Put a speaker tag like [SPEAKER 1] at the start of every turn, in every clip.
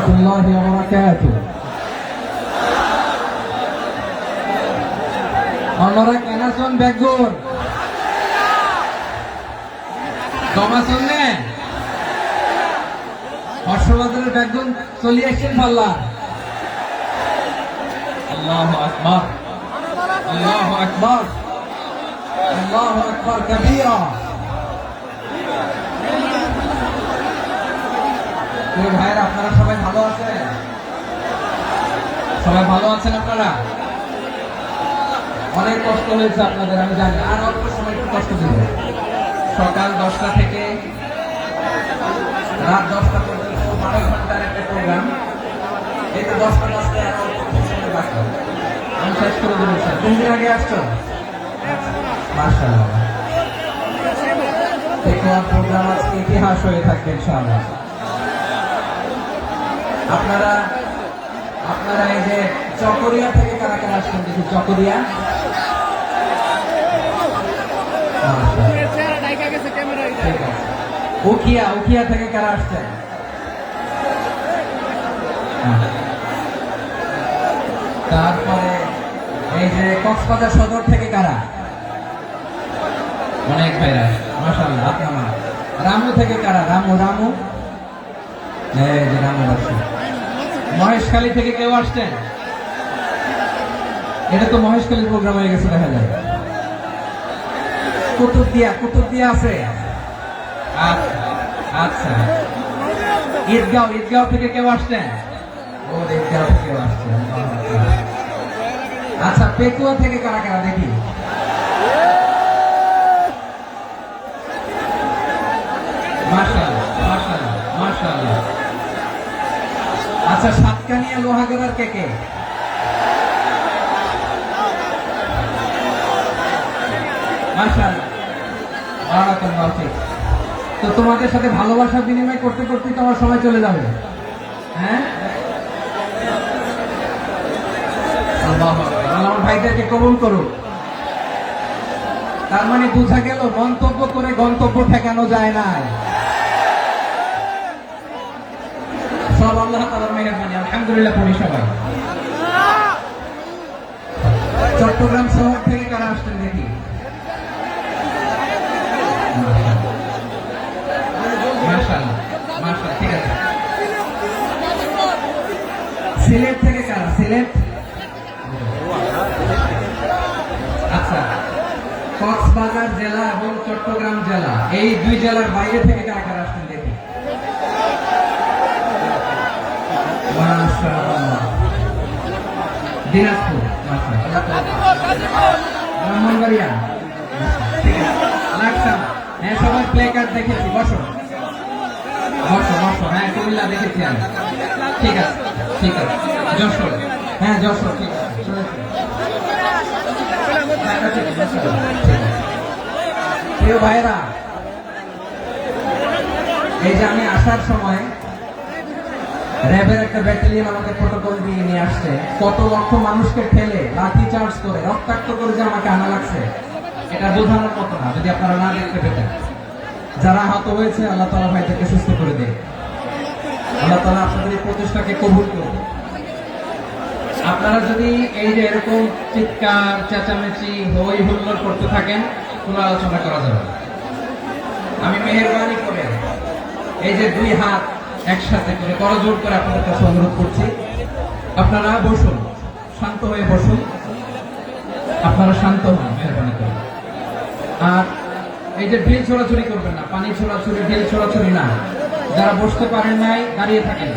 [SPEAKER 1] warahmatullahi wabarakatuh. Onorak enason begur. Tomason ne? Hoshobadar begun soliation palla. Allahu Akbar. Allahu Akbar. Allahu Akbar kabira. ভাইরা আপনারা সবাই ভালো আছেন? সবাই ভালো আছেন আপনারা? অনেক কষ্ট হয়েছে আপনাদের আমি জানি, আর অল্প সময় একটু কষ্ট দিবে। সকাল 10টা থেকে রাত 10টা পর্যন্ত 12 ঘন্টার একটা প্রোগ্রাম। এই তো 10টা বাজতে আর অল্প সময় বাকি, আমি শেষ করে দেবো। কোন দিন আগে আসছো? মাশাআল্লাহ, দেখুন প্রোগ্রাম আজকে ইতিহাস হয়ে থাকবে ইনশাআল্লাহ। আপনারা এই যে চকরিয়া থেকে কারা কারা আসছেন দেখি? চকরিয়া, উখিয়া থেকে কারা আসছেন? তারপরে এই যে কক্সবাজার সদর থেকে কারা? অনেক ভাইরা মাশাআল্লাহ। আপনারা রামু থেকে কারা? রামু এই যে রামু আসছে। মহেশখালী থেকে কেউ আসছেন? এটা তো মহেশখালীর প্রোগ্রাম হয়ে গেছে দেখা যায়। কুতুবদিয়া আছে। আচ্ছা, ঈদগাঁও থেকে কেউ আসছেন? ও ঈদগাঁও থেকে কেউ আসছেন। আচ্ছা, পেকুয়া থেকে কারা কারা দেখি? মাশাআল্লাহ। আচ্ছা, সাতকানিয়া লোহাগড়ার কে? মাশাআল্লাহ, বারাকাল্লাহু ফিক। তো তোমাদের সাথে ভালোবাসা বিনিময় করতে করতে তো আমার সময় চলে যাবে। হ্যাঁ, আল্লাহু আকবার। আমার ভাইদেরকে কবুল করুন। তার মানে বোঝা গেল মন্তব্য করে গন্তব্য ঠেকানো যায় না। সব আল্লাহ তাআলার মেহেরবানি, আলহামদুলিল্লাহ। পড়ি সবাই। চট্টগ্রাম শহর থেকে কারা আসছেন দেখি? মাশাআল্লাহ, ঠিক আছে। সিলেট থেকে কারা? সিলেট, আচ্ছা। কক্সবাজার জেলা এবং চট্টগ্রাম জেলা, এই দুই জেলার বাইরে থেকে কারা কারা আসছেন দেখি? দিনাজপুর, ব্রাহ্মণবাড়িয়া, লাকসাম। হ্যাঁ, সবাই প্লে কার্ড দেখেছি। বসো। হ্যাঁ, কুমিল্লা দেখেছি আমি। ঠিক আছে। যশোর, হ্যাঁ যশোর, ঠিক আছে। প্রিয় ভাইরা, এই যে আমি আসার সময় র্যাবের একটা ব্যাটালিয়ন আমাকে প্রোটোকল দিয়ে নিয়ে আসছে। কত লক্ষ মানুষকে ঠেলে লাঠি চার্জ করে রক্তাক্ত করে যে আমাকে আনা লাগছে, এটা বোঝানোর মতো না যদি আপনারা না দেখতে পেতেন। যারা আহত হয়েছে, আল্লাহ তাআলা ভাইদেরকে সুস্থ করে দেয়। আল্লাহ তাআলা আপনাদের এই প্রচেষ্টাকে কবুল করুন। আপনারা যদি এই যে এরকম চিৎকার চেঁচামেচি হই হুল্লোড় করতে থাকেন, কোনো আলোচনা করা যাবে না। আমি মেহেরবানি করে এই যে দুই হাত একসাথে করে করজোড় করে আপনাদের কাছে অনুরোধ করছি, আপনারা বসুন, শান্ত হয়ে বসুন। আপনারা শান্ত হন মেহেরবানি করে। আর এই যে ঢিল ছোড়াছুড়ি করবেন না, পানি ছোড়াছুড়ি, ঢিল ছোড়াছুড়ি না। যারা বসতে পারেন নাই, দাঁড়িয়ে থাকেন।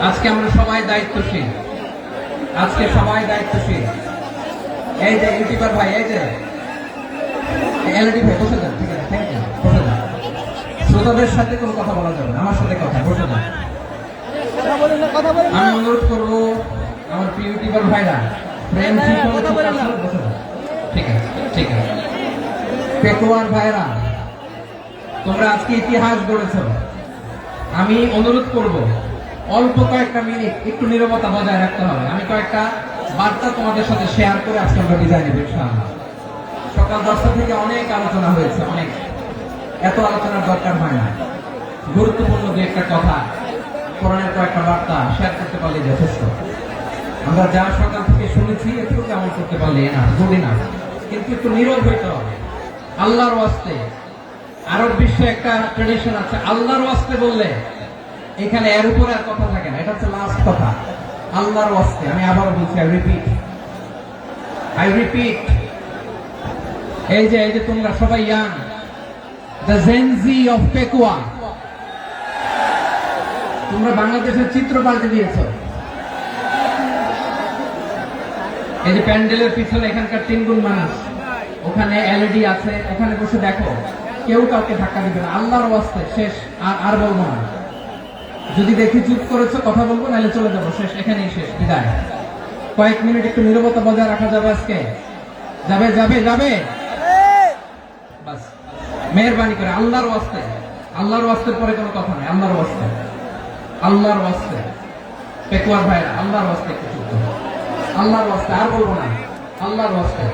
[SPEAKER 1] আজকে আমরা সবাই দায়িত্বশীল। এই যে ইউটিউবার ভাই, এই যে এলডি ভাই, বসে যান। ঠিক আছে, থ্যাংক ইউ। বসে যান। শ্রোতাদের সাথে কোনো কথা বলা যাবে না, আমার সাথে কথা। বসে যান। আমি অনুরোধ করবো আমার প্রিয় ইউটিউবার ভাইরা, প্রেম বসে যান। ঠিক আছে। পেকুয়ার ভাইরা, তোমরা আজকে ইতিহাস গড়েছ। আমি অনুরোধ করব অল্প কয়েকটা মিনিট একটু নীরবতা বজায় রাখতে হবে। আমি কয়েকটা বার্তা তোমাদের সাথে শেয়ার করে আজকে আমরা বিদায় নেব ইনশাআল্লাহ। সকাল 10টা থেকে অনেক আলোচনা হয়েছে, এত আলোচনার দরকার হয় না। গুরুত্বপূর্ণ দু একটা কথা কোরআনের কয়েকটা বার্তা শেয়ার করতে পারলে যথেষ্ট। আমরা যা সকাল থেকে শুনেছি একটু কেমন করতে পারলে না বলি না, কিন্তু একটু নীরব হইতে হবে আল্লাহর ওয়াস্তে। আরব বিশ্বে একটা ট্রেডিশন আছে, আল্লাহর ওয়াস্তে বললে এখানে এর উপরে আর কথা থাকে না, এটা হচ্ছে লাস্ট কথা। আল্লাহর ওয়াস্তে, আমি আবার বলছি, আই রিপিট, এই যে তোমরা সবাই young, the Gen Z of Pekua, তোমরা বাংলাদেশের চিত্র পাল্টে দিয়েছো। এই যে প্যান্ডেলের পিছনে এখানকার 3 গুণ মানুষ, ওখানে এলইডি আছে, ওখানে বসে দেখো, কেউ কাউকে ধাক্কা দিবে না। আল্লাহর ওয়াস্তে শেষ, আর বলবো না। যদি দেখি চুপ করেছো কথা বলবো, নাহলে চলে যাবো, শেষ, এখানেই শেষ, বিদায়। কয়েক মিনিট একটু নীরবতা বজায় রাখা যাবে আজকে? যাবে যাবে যাবে, বাস মেহেরবানি করে আল্লাহর ওয়াস্তে। আল্লাহর ওয়াস্তের পরে কোনো কথা নেই, আল্লাহর ওয়াস্তে, আল্লাহর ওয়াস্তে। পেকুয়ার ভাইরা, আল্লাহর ওয়াস্তে একটু চুপ করো, আল্লাহর ওয়াস্তে, আর বলবো না, আল্লাহর ওয়াস্তে।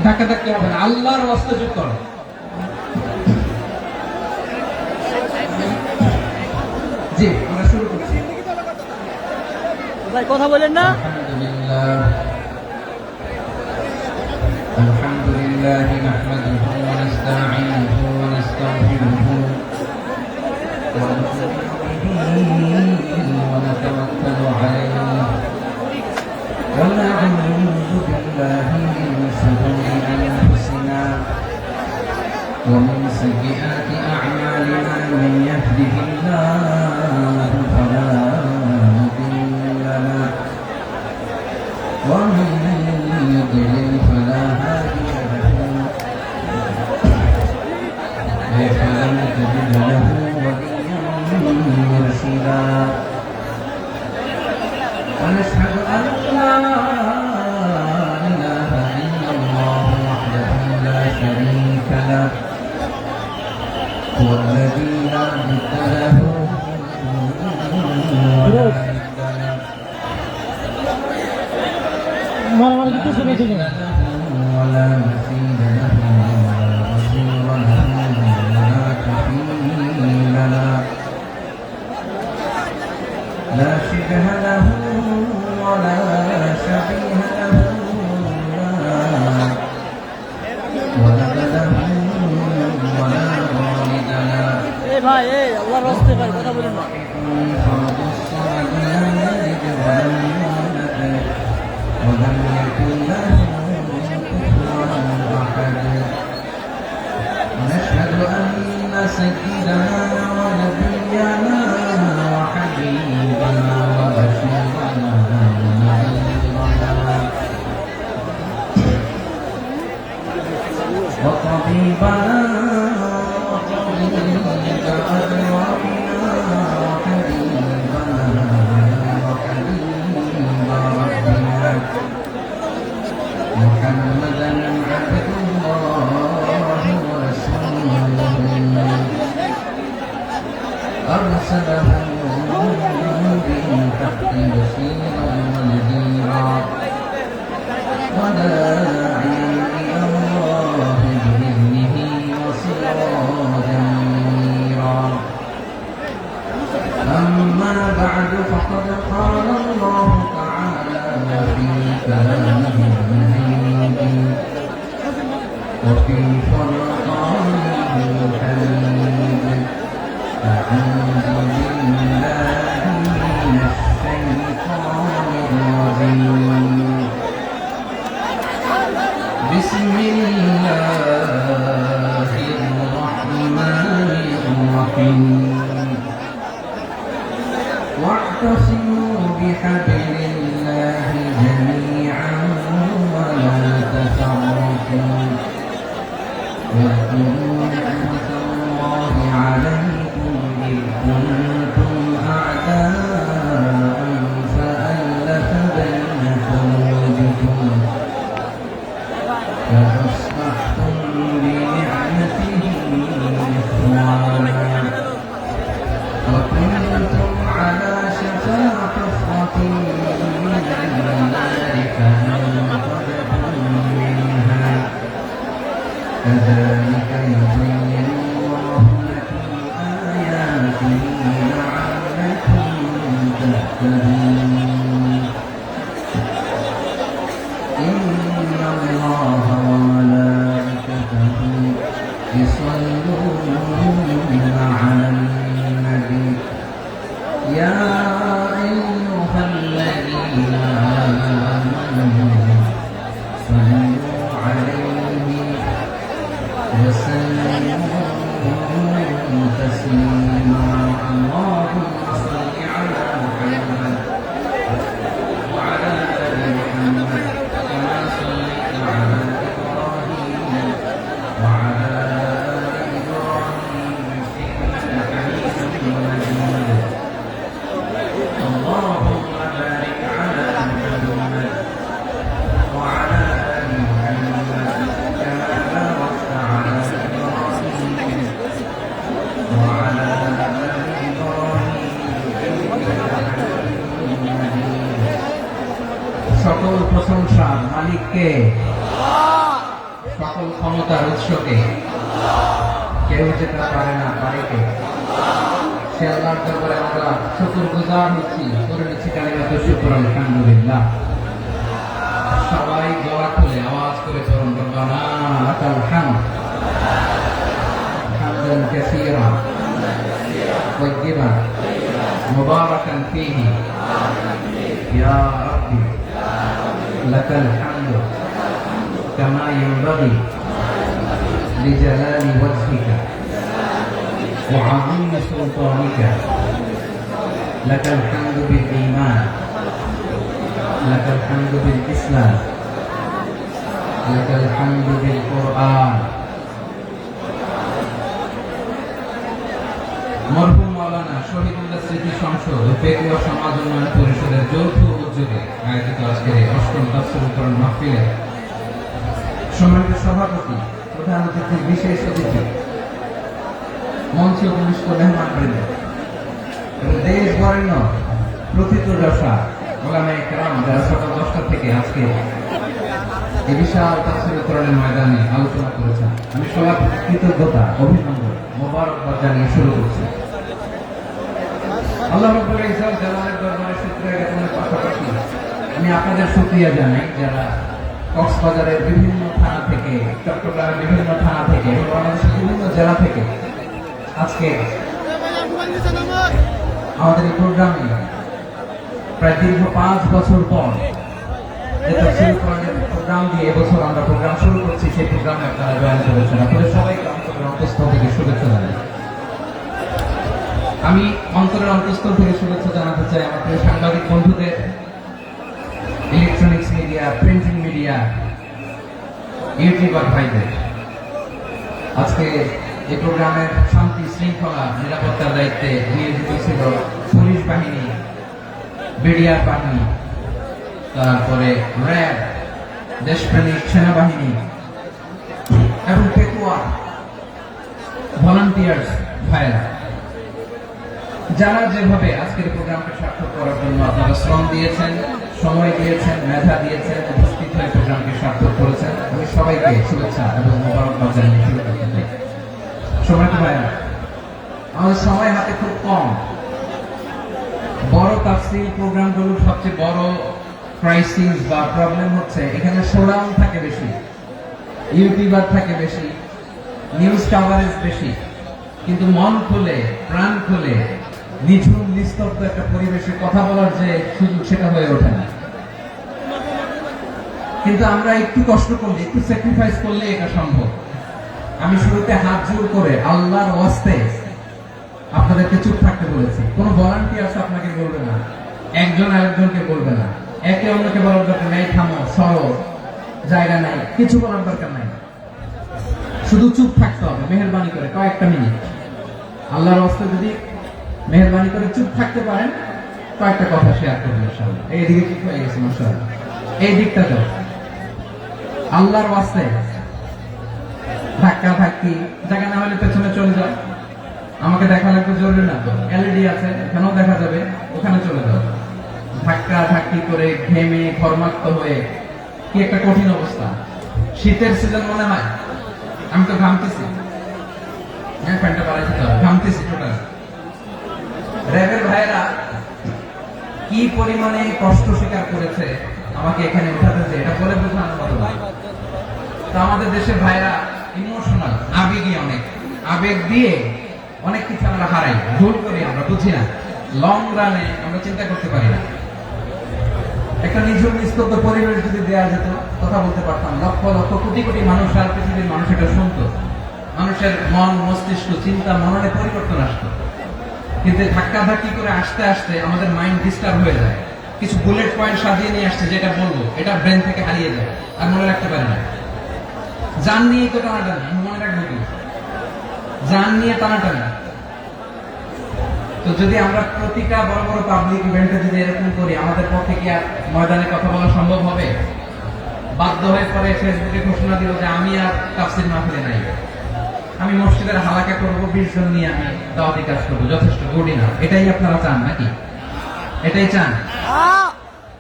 [SPEAKER 1] ধাক্কা ধাক্কি হবে না, আল্লাহর ওয়াস্তে চুপ করো। জি, আমরা শুরু করছি।
[SPEAKER 2] ভাই কথা বলেন না।
[SPEAKER 1] আলহামদুলিল্লাহ নাহমাদুহু ওয়া নাস্তাঈনুহু ওয়া নাস্তাগফিরুহু ওয়া নু'মিনু বিহি ওয়া নাতাওয়াক্কালু আলাইহি ওয়া না'উযু বিল্লাহি মিন শুরুরি আনফুসিনা ওয়া মিন সাইয়্যাতি আ'মালিনা মান ইয়াহদিহিল্লাহু ফালা মুদিল্লা লাহু ওয়া মান يضلل فلا هادي له فلن تجد له وليا مرشدا ونشهد أن لا إله إلا الله وحده لا شريك له هو الذي لا ند له ولا ند له ولا مثيل له ولا وزير له ولا كفيل له لا شبه له ولا شبيه له ولا ولد له ولا والد له
[SPEAKER 2] ভাই আল্লাহর রাস্তায় ভাই কথা বলেন না।
[SPEAKER 1] فرد الصمد لم يلد ولم يولد ولم يكن له كفوا احد ونشهد ان سيدنا ونبينا وحبيبنا وبشيرنا ونذيرنا وطبيبنا وطبيب أرواحنا وحبيبنا وحبيب ربنا محمدا عبد الله ورسوله أرسله بالحق بشيرا ونذيرا وداعيا إلى الله بإذنه وسراجا منيرا أما بعد فقد قال الله تعالى في كلامه المجيد وفي فرقانه الحميد أعوذ بالله من الشيطان الرجيم بسم الله الرحمن الرحيم واعتصموا بحبل الله جميعا ولا تفرقوا واذكروا نعمة الله عليكم إذ كنتم أعداء فألف بين قلوبكم فأصبحتم بنعمته إخوانا وكنتم على شفا حفرة من النار فأنقذكم منها كذلك يبين الله لكم آياته لعلكم المهتدين إن الله وملائكته يصلون على النبي يا أيها الذين آمنوا صلوا عليه وسلموا تسليما اللهم صل على محمد وعلى آل محمد كما صليت على إبراهيم وعلى آل إبراهيم إنك حميد مجيد اللهم بارك على محمد وعلى آل محمد كما باركت على إبراهيم وعلى آل إبراهيم إنك حميد مجيد সকল প্রশংসার মালিককে সকল ক্ষমতার উৎসকে কেউ যেতে পারে না পারে কে সে আল্লাহর দরবারে আমরা শুকরগুজার হচ্ছি করে নিচ্ছি কালিমাতুল শুকর আলহামদুলিল্লাহ সবাই গলা খুলে আওয়াজ করে চরণ রব্বানা লাকাল হামদ হামদান কাসীরা তাইয়্যিবান মুবারাকান ফীহি ইয়া রাব্বি লাকাল হামদু কামা ইয়ানবাগি লিজালালি ওয়াজহিকা وعظيم سلطانك لك الحمد بالإيمان لك الحمد بالإسلام لك الحمد بالقرآن মরহুম মাওলানা শহীদুল্লাহ স্মৃতি সংসদ ও ফেকি ও সমাজ উন্নয়ন পরিষদের যৌথ উদ্যোগে আয়োজিত আজকের এই অষ্টম তাফসীর কোরআন মাহফিলে সম্মানিত সভাপতি প্রধান অতিথি বিশেষ অতিথি মঞ্চে উপবিষ্ট মেহমানবৃন্দ এবং দেশ বরেণ্য প্রথিতযশা ওলামায়ে কেরাম যারা সকাল 10টা থেকে আজকে এই বিশাল তাফসীর কোরআনের ময়দানে আলোচনা করেছেন আমি সবার কৃতজ্ঞতা অভিনন্দন মোবারকবাদ জানিয়ে শুরু করছি আল্লাহ রাব্বুল ইজ্জত জালালের দরবারে শুকরিয়া জ্ঞাপনের পাশাপাশি আমি আপনাদের শুকরিয়া জানাই যারা কক্সবাজারের বিভিন্ন থানা থেকে চট্টগ্রামের বিভিন্ন থানা থেকে এবং বাংলাদেশের বিভিন্ন জেলা থেকে আজকে আমাদের এই প্রোগ্রামে প্রায় দীর্ঘ 5 বছর পর যে তাফসীর কোরআনের প্রোগ্রাম দিয়ে এবছর আমরা প্রোগ্রাম শুরু করছি সেই প্রোগ্রামে আপনারা জয়েন করেছেন আপনাদের সবাইকে অন্তরের অন্তঃস্থল থেকে শুভেচ্ছা জানাই আমি অন্তরের অন্তঃস্থল থেকে শুভেচ্ছা জানাতে চাই আমার প্রিয় সাংবাদিক বন্ধুদের electronics media printing media YouTuber ভাইদের আজকে এই প্রোগ্রামের শান্তি শৃঙ্খলা নিরাপত্তার দায়িত্বে নিয়োজিত ছিল পুলিশ বাহিনী বিডিআর বাহিনী তারপরে র্যাব দেশপ্রেমিক সেনাবাহিনী এবং পেকুয়া ভলান্টিয়ার্স ভাইরা যারা যেভাবে আজকের প্রোগ্রামকে সার্থক করার জন্য আপনারা শ্রম দিয়েছেন সময় দিয়েছেন মেধা দিয়েছেন উপস্থিত হয়ে প্রোগ্রামকে সার্থক করেছেন আমি সবাইকে শুভেচ্ছা এবং মোবারকবাদ জানিয়ে শুরু করতে চাই সময়টা ভাইরা আমাদের সময় হাতে খুব কম বড় তাফসীর প্রোগ্রামগুলোর সবচেয়ে বড় ক্রাইসিস বা প্রবলেম হচ্ছে এখানে শোডাউন থাকে বেশি ইউটিউবার থাকে বেশি নিউজ কভারেজ বেশি কিন্তু মন খুলে প্রাণ খুলে নিঝুম নিস্তব্ধ একটা পরিবেশে কথা বলার যে সুযোগ সেটা হয়ে ওঠে না কিন্তু আমরা একটু কষ্ট করলে একটু স্যাক্রিফাইস করলে এটা সম্ভব আমি শুরুতে হাত জোর করে আল্লাহর ওয়াস্তে আপনাদেরকে চুপ থাকতে বলেছি কোন ভলান্টিয়ার্স আপনাকে বলবে না একজন আরেকজনকে বলবে না একে অন্যকে বলার দরকার নাই থামো সরো জায়গা নাই কিছু বলার দরকার নাই শুধু চুপ থাকতে হবে মেহেরবানি করে কয়েকটা মিনিট আল্লাহর ওয়াস্তে যদি মেহেরবানি করে চুপ থাকতে পারেন কয়েকটা কথা শেয়ার করবেন ইনশাআল্লাহ এইদিকে ঠিক হয়ে গেছে মাশাআল্লাহ এই দিকটা তো আল্লাহর ওয়াস্তে ধাক্কা ধাক্কি জায়গা না হলে পেছনে চলে যাও আমাকে দেখা লাগবে জরুরি না তো এলইডি আছে এখানেও দেখা যাবে ওখানে চলে যাও ধাক্কা ধাক্কি করে ঘেমে ঘর্মাক্ত হয়ে কি একটা কঠিন অবস্থা শীতের সিজন মনে হয় আমি তো ঘামতেছি হ্যাঁ প্যান্টটা বাড়াই দিতে হবে ঘামতেছি টোটাল র্যাবের ভাইয়েরা কি পরিমাণে কষ্ট স্বীকার করেছে আমাকে এখানে উঠাতে, যে এটা বলে বোঝানোর মতো না। তো আমাদের দেশের ভাইরা ইমোশনাল, আবেগী অনেক, আবেগ দিয়ে অনেক কিছু আমরা হারাই, ভুল করি, আমরা বুঝি না, লং রানে আমরা চিন্তা করতে পারি না। একটা নিঝুম নিস্তব্ধ পরিবেশ যদি দেওয়া যেত, কথা বলতে পারতাম, লক্ষ লক্ষ কোটি কোটি মানুষ আর পৃথিবীর মানুষ এটা শুনতো, মানুষের মন মস্তিষ্ক চিন্তা মননে পরিবর্তন আসতো। কিন্তু ধাক্কাধাক্কি করে আসতে আসতে আমাদের মাইন্ড ডিস্টার্ব হয়ে যায়। কিছু বুলেট পয়েন্ট সাজিয়ে নিয়ে আসছে, যেটা বলবো এটা ব্রেন থেকে হারিয়ে যায়, আর মনে রাখতে পারে না। জান নিয়ে তো টানাটানি, আমি মনে রাখবো কি? জান নিয়ে টানাটানি। তো যদি আমরা প্রতিটা বড় বড় পাবলিক ইভেন্টে যদি এরকম করি, আমাদের পক্ষে কি আর ময়দানে কথা বলা সম্ভব হবে? বাধ্য হয়ে পরে ফেসবুকে ঘোষণা দিল যে আমি আর তাফসীর মাহফিলে নাই, আমি মসজিদের হালাকা করবো, 20 জন নিয়ে আমি দাওয়াতি কাজ করবো, যথেষ্ট গুড না? এটাই আপনারা চান নাকি? এটাই চান?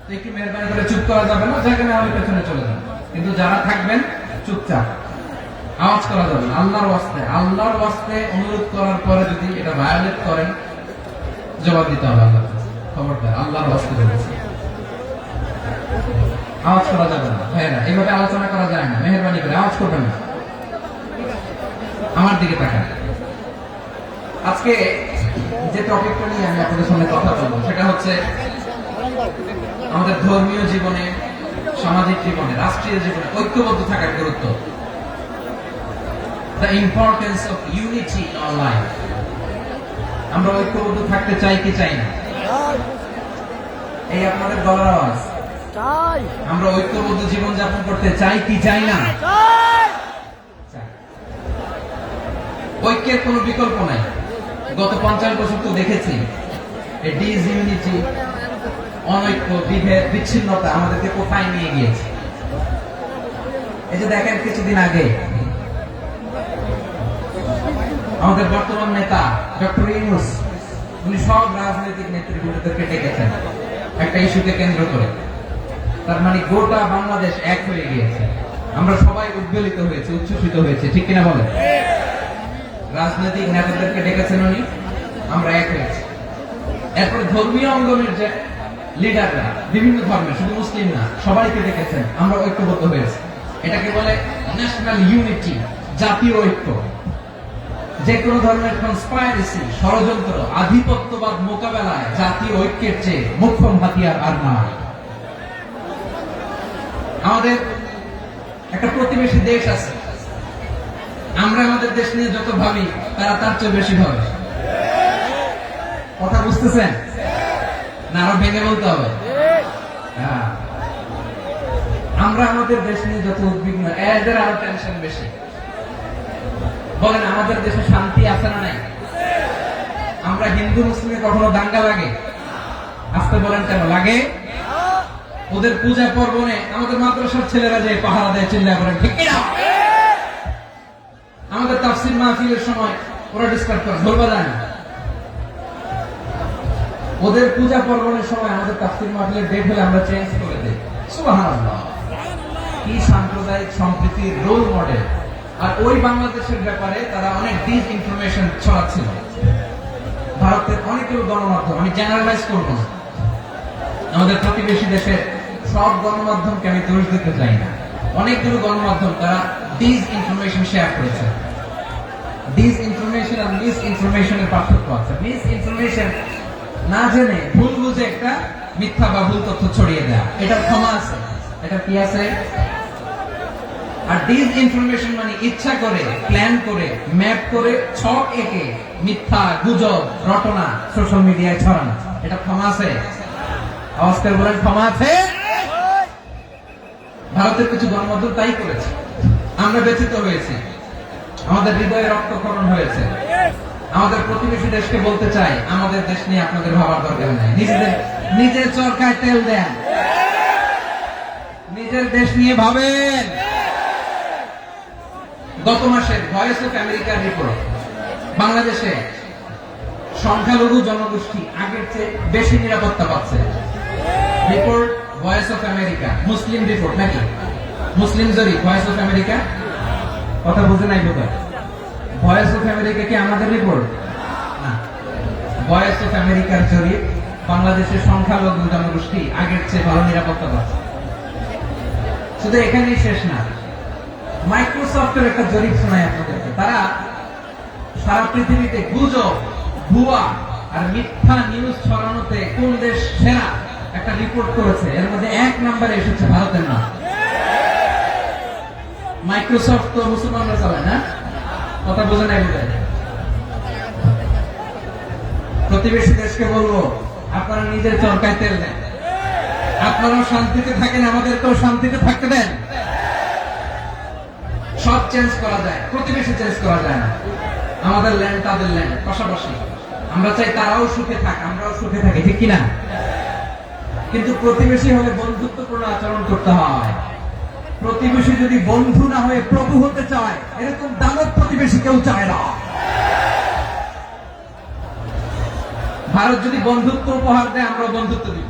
[SPEAKER 1] তো একটু মেহরবানি করে চুপ করা যাবে না, যেখানে আমি পেছনে চলে যাবো, কিন্তু যারা থাকবেন চুপচাপ, আওয়াজ করা যাবে না। আল্লাহর ওয়াস্তে, আল্লাহর ওয়াস্তে অনুরোধ করার পরে যদি এটা ভায়োলেট করেন, জবাব দিতে হবে আল্লাহর কাছে। খবরদার, আল্লাহর ওয়াস্তে বলেছি, আওয়াজ করা যাবে না। ভাইয়েরা, এইভাবে আলোচনা করা যায় না, মেহরবানি করে আওয়াজ করবেন না। আমার দিকে তাকান। আজকে যে টপিকটা নিয়ে আমি আপনাদের সামনে কথা বলবো, সেটা হচ্ছে আমাদের ধর্মীয় জীবনে, সামাজিক জীবনে, রাষ্ট্রীয় জীবনে ঐক্যবদ্ধ থাকার গুরুত্ব। The importance of unity in our life. আমরা ঐক্যবদ্ধ থাকতে চাই কি চাই না? এই আপনাদের গলার আওয়াজ।
[SPEAKER 2] চাই।
[SPEAKER 1] আমরা ঐক্যবদ্ধ জীবন যাপন করতে চাই কি চাই না?
[SPEAKER 2] চাই।
[SPEAKER 1] চাই। ঐক্যের কোনো বিকল্প নাই। গত 50 বছর তো দেখেছি এই ডিসইউনিটি, অনৈক্য, বিভেদ, বিচ্ছিন্নতা আমাদেরকে কোথায় নিয়ে গিয়েছে। এই যে দেখেন, কিছুদিন আগে আমাদের বর্তমান নেতা ডক্টর ইউনূস, উনি সব রাজনৈতিক নেতৃবৃন্দদেরকে ডেকেছেন একটা ইস্যুকে কেন্দ্র করে। তার মানে গোটা বাংলাদেশ এক হয়ে গিয়েছে। আমরা সবাই উদ্বেলিত হয়েছে, উচ্ছ্বসিত হয়েছে, ঠিক কিনা বলেন? রাজনৈতিক নেতাদেরকে ডেকেছেন উনি, আমরা এক হয়েছি। এরপর ধর্মীয় অঙ্গনের যে লিডাররা, বিভিন্ন ধর্মের, শুধু মুসলিম না, সবাইকে ডেকেছেন, আমরা ঐক্যবদ্ধ হয়েছি। এটাকে বলে ন্যাশনাল ইউনিটি, জাতীয় ঐক্য। যে কোনো ধরনের কনস্পাইরেসি, ষড়যন্ত্র, আধিপত্যবাদ মোকাবেলায় জাতীয় ঐক্যের চেয়ে মোক্ষম হাতিয়ার আর নাই। আমাদের একটা প্রতিবেশী দেশ আছে, আমরা আমাদের দেশ নিয়ে যত ভাবি, তারা তার চেয়ে বেশি ভাবে। কথা বুঝতেছেন না? আরো ভেঙে বলতে হবে। হ্যাঁ, আমরা আমাদের দেশ নিয়ে যত উদ্বিগ্ন, এদের আরো টেনশন বেশি। বলেন, আমাদের দেশে শান্তি আছে না নাই? আমরা হিন্দু মুসলিমে কখনো দাঙ্গা লাগে? আসতে বলেন, কেন লাগে? ওদের পূজা পর্বণে আমাদের মাদ্রাসার ছেলেরা যে পাহারা দেয়, চিল্লা করে, ঠিক কিনা? আমাদের তাফসীর মাহফিলের সময় ওরা ডিস্টার্ব করে, বলবা যায় না। ওদের পূজা পর্বণের সময় আমাদের তাফসীর মাহফিলের ডেট হলে আমরা চেঞ্জ করে দিই। সুবহানাল্লাহ, কি সাম্প্রদায়িক সম্প্রীতির রোল মডেল। আর ওই বাংলাদেশের ব্যাপারে তারা অনেক ডিস ইনফরমেশন ছড়াচ্ছিল। ভারতের অনেকগুলো গণমাধ্যম, আমি জেনারেলাইজ করব না, আমাদের প্রতিবেশী দেশের সব গণমাধ্যমকে আমি দোষ দিতে চাই না, অনেকগুলো গণমাধ্যম তারা ডিস ইনফরমেশন শেয়ার করেছে। ডিস ইনফরমেশন আর মিস ইনফরমেশনের পার্থক্য আছে। মিস ইনফরমেশন না জেনে ভুল বুঝে একটা মিথ্যা বা ভুল তথ্য ছড়িয়ে দেয়া, এটার ক্ষমা আছে, এটা কি আছে? আর ডিস ইনফরমেশন মানে ইচ্ছা করে, প্ল্যান করে, ম্যাপ করে, ছক এঁকে মিথ্যা, গুজব, রটনা সোশ্যাল মিডিয়ায় ছড়ানো, এটা ক্ষমা আছে? আওয়াজ করে বলেন, ক্ষমা আছে? ভারতের কিছু গণমাধ্যম তাই করেছে। আমরা ব্যথিত হয়েছি, আমাদের হৃদয়ে রক্তক্ষরণ হয়েছে। আমাদের প্রতিবেশী দেশকে বলতে চাই, আমাদের দেশ নিয়ে আপনাদের ভাবার দরকার নাই, নিজের চরকায় তেল দেন, নিজের দেশ নিয়ে ভাবেন। গত মাসে ভয়েস অফ আমেরিকার রিপোর্ট, বাংলাদেশে সংখ্যালঘু জনগোষ্ঠী আগের চেয়ে বেশি নিরাপত্তা পাচ্ছে। Report voice of America, Muslim report নাকি? মুসলিম জরিপ, ভয়েস অফ আমেরিকা। কথা বুঝে নাই বোধ হয়। ভয়েস অফ আমেরিকা কি আমাদের রিপোর্ট না? ভয়েস অফ আমেরিকার জরিপ বাংলাদেশের সংখ্যালঘু জনগোষ্ঠী আগের চেয়ে ভালো নিরাপত্তা পাচ্ছে। শুধু এখানেই শেষ না, মাইক্রোসফটের একটা জরিপ শোনায় আপনাদেরকে। তারা সারা পৃথিবীতে গুজব, ভুয়া আর মিথ্যা নিউজ ছড়ানোতে কোন দেশ সেরা একটা রিপোর্ট করেছে। এর মধ্যে 1 নম্বরে এসেছে ভারতের নাম। মাইক্রোসফট তো মুসলমানরা চালায় না, কথা বোঝে নাই বোধ হয়। প্রতিবেশী দেশকে বলবো, আপনারা নিজের চরকায় তেল দেন, আপনারাও শান্তিতে থাকেন, আমাদেরকেও শান্তিতে থাকতে দেন। সব চেঞ্জ করা যায়, প্রতিবেশী চেঞ্জ করা যায় না। আমাদের ল্যান্ড তাদের ল্যান্ড, পাশাপাশি। আমরা চাই তারাও সুখে থাক, আমরাও সুখে থাকি, ঠিক কিনা? কিন্তু প্রতিবেশী হলে বন্ধুত্বপূর্ণ আচরণ করতে হয়। প্রতিবেশী যদি বন্ধু না হয়ে প্রভু হতে চায়, এরকম দানব প্রতিবেশী কেউ চায় না। ভারত যদি বন্ধুত্ব উপহার দেয়, আমরা বন্ধুত্ব দিব।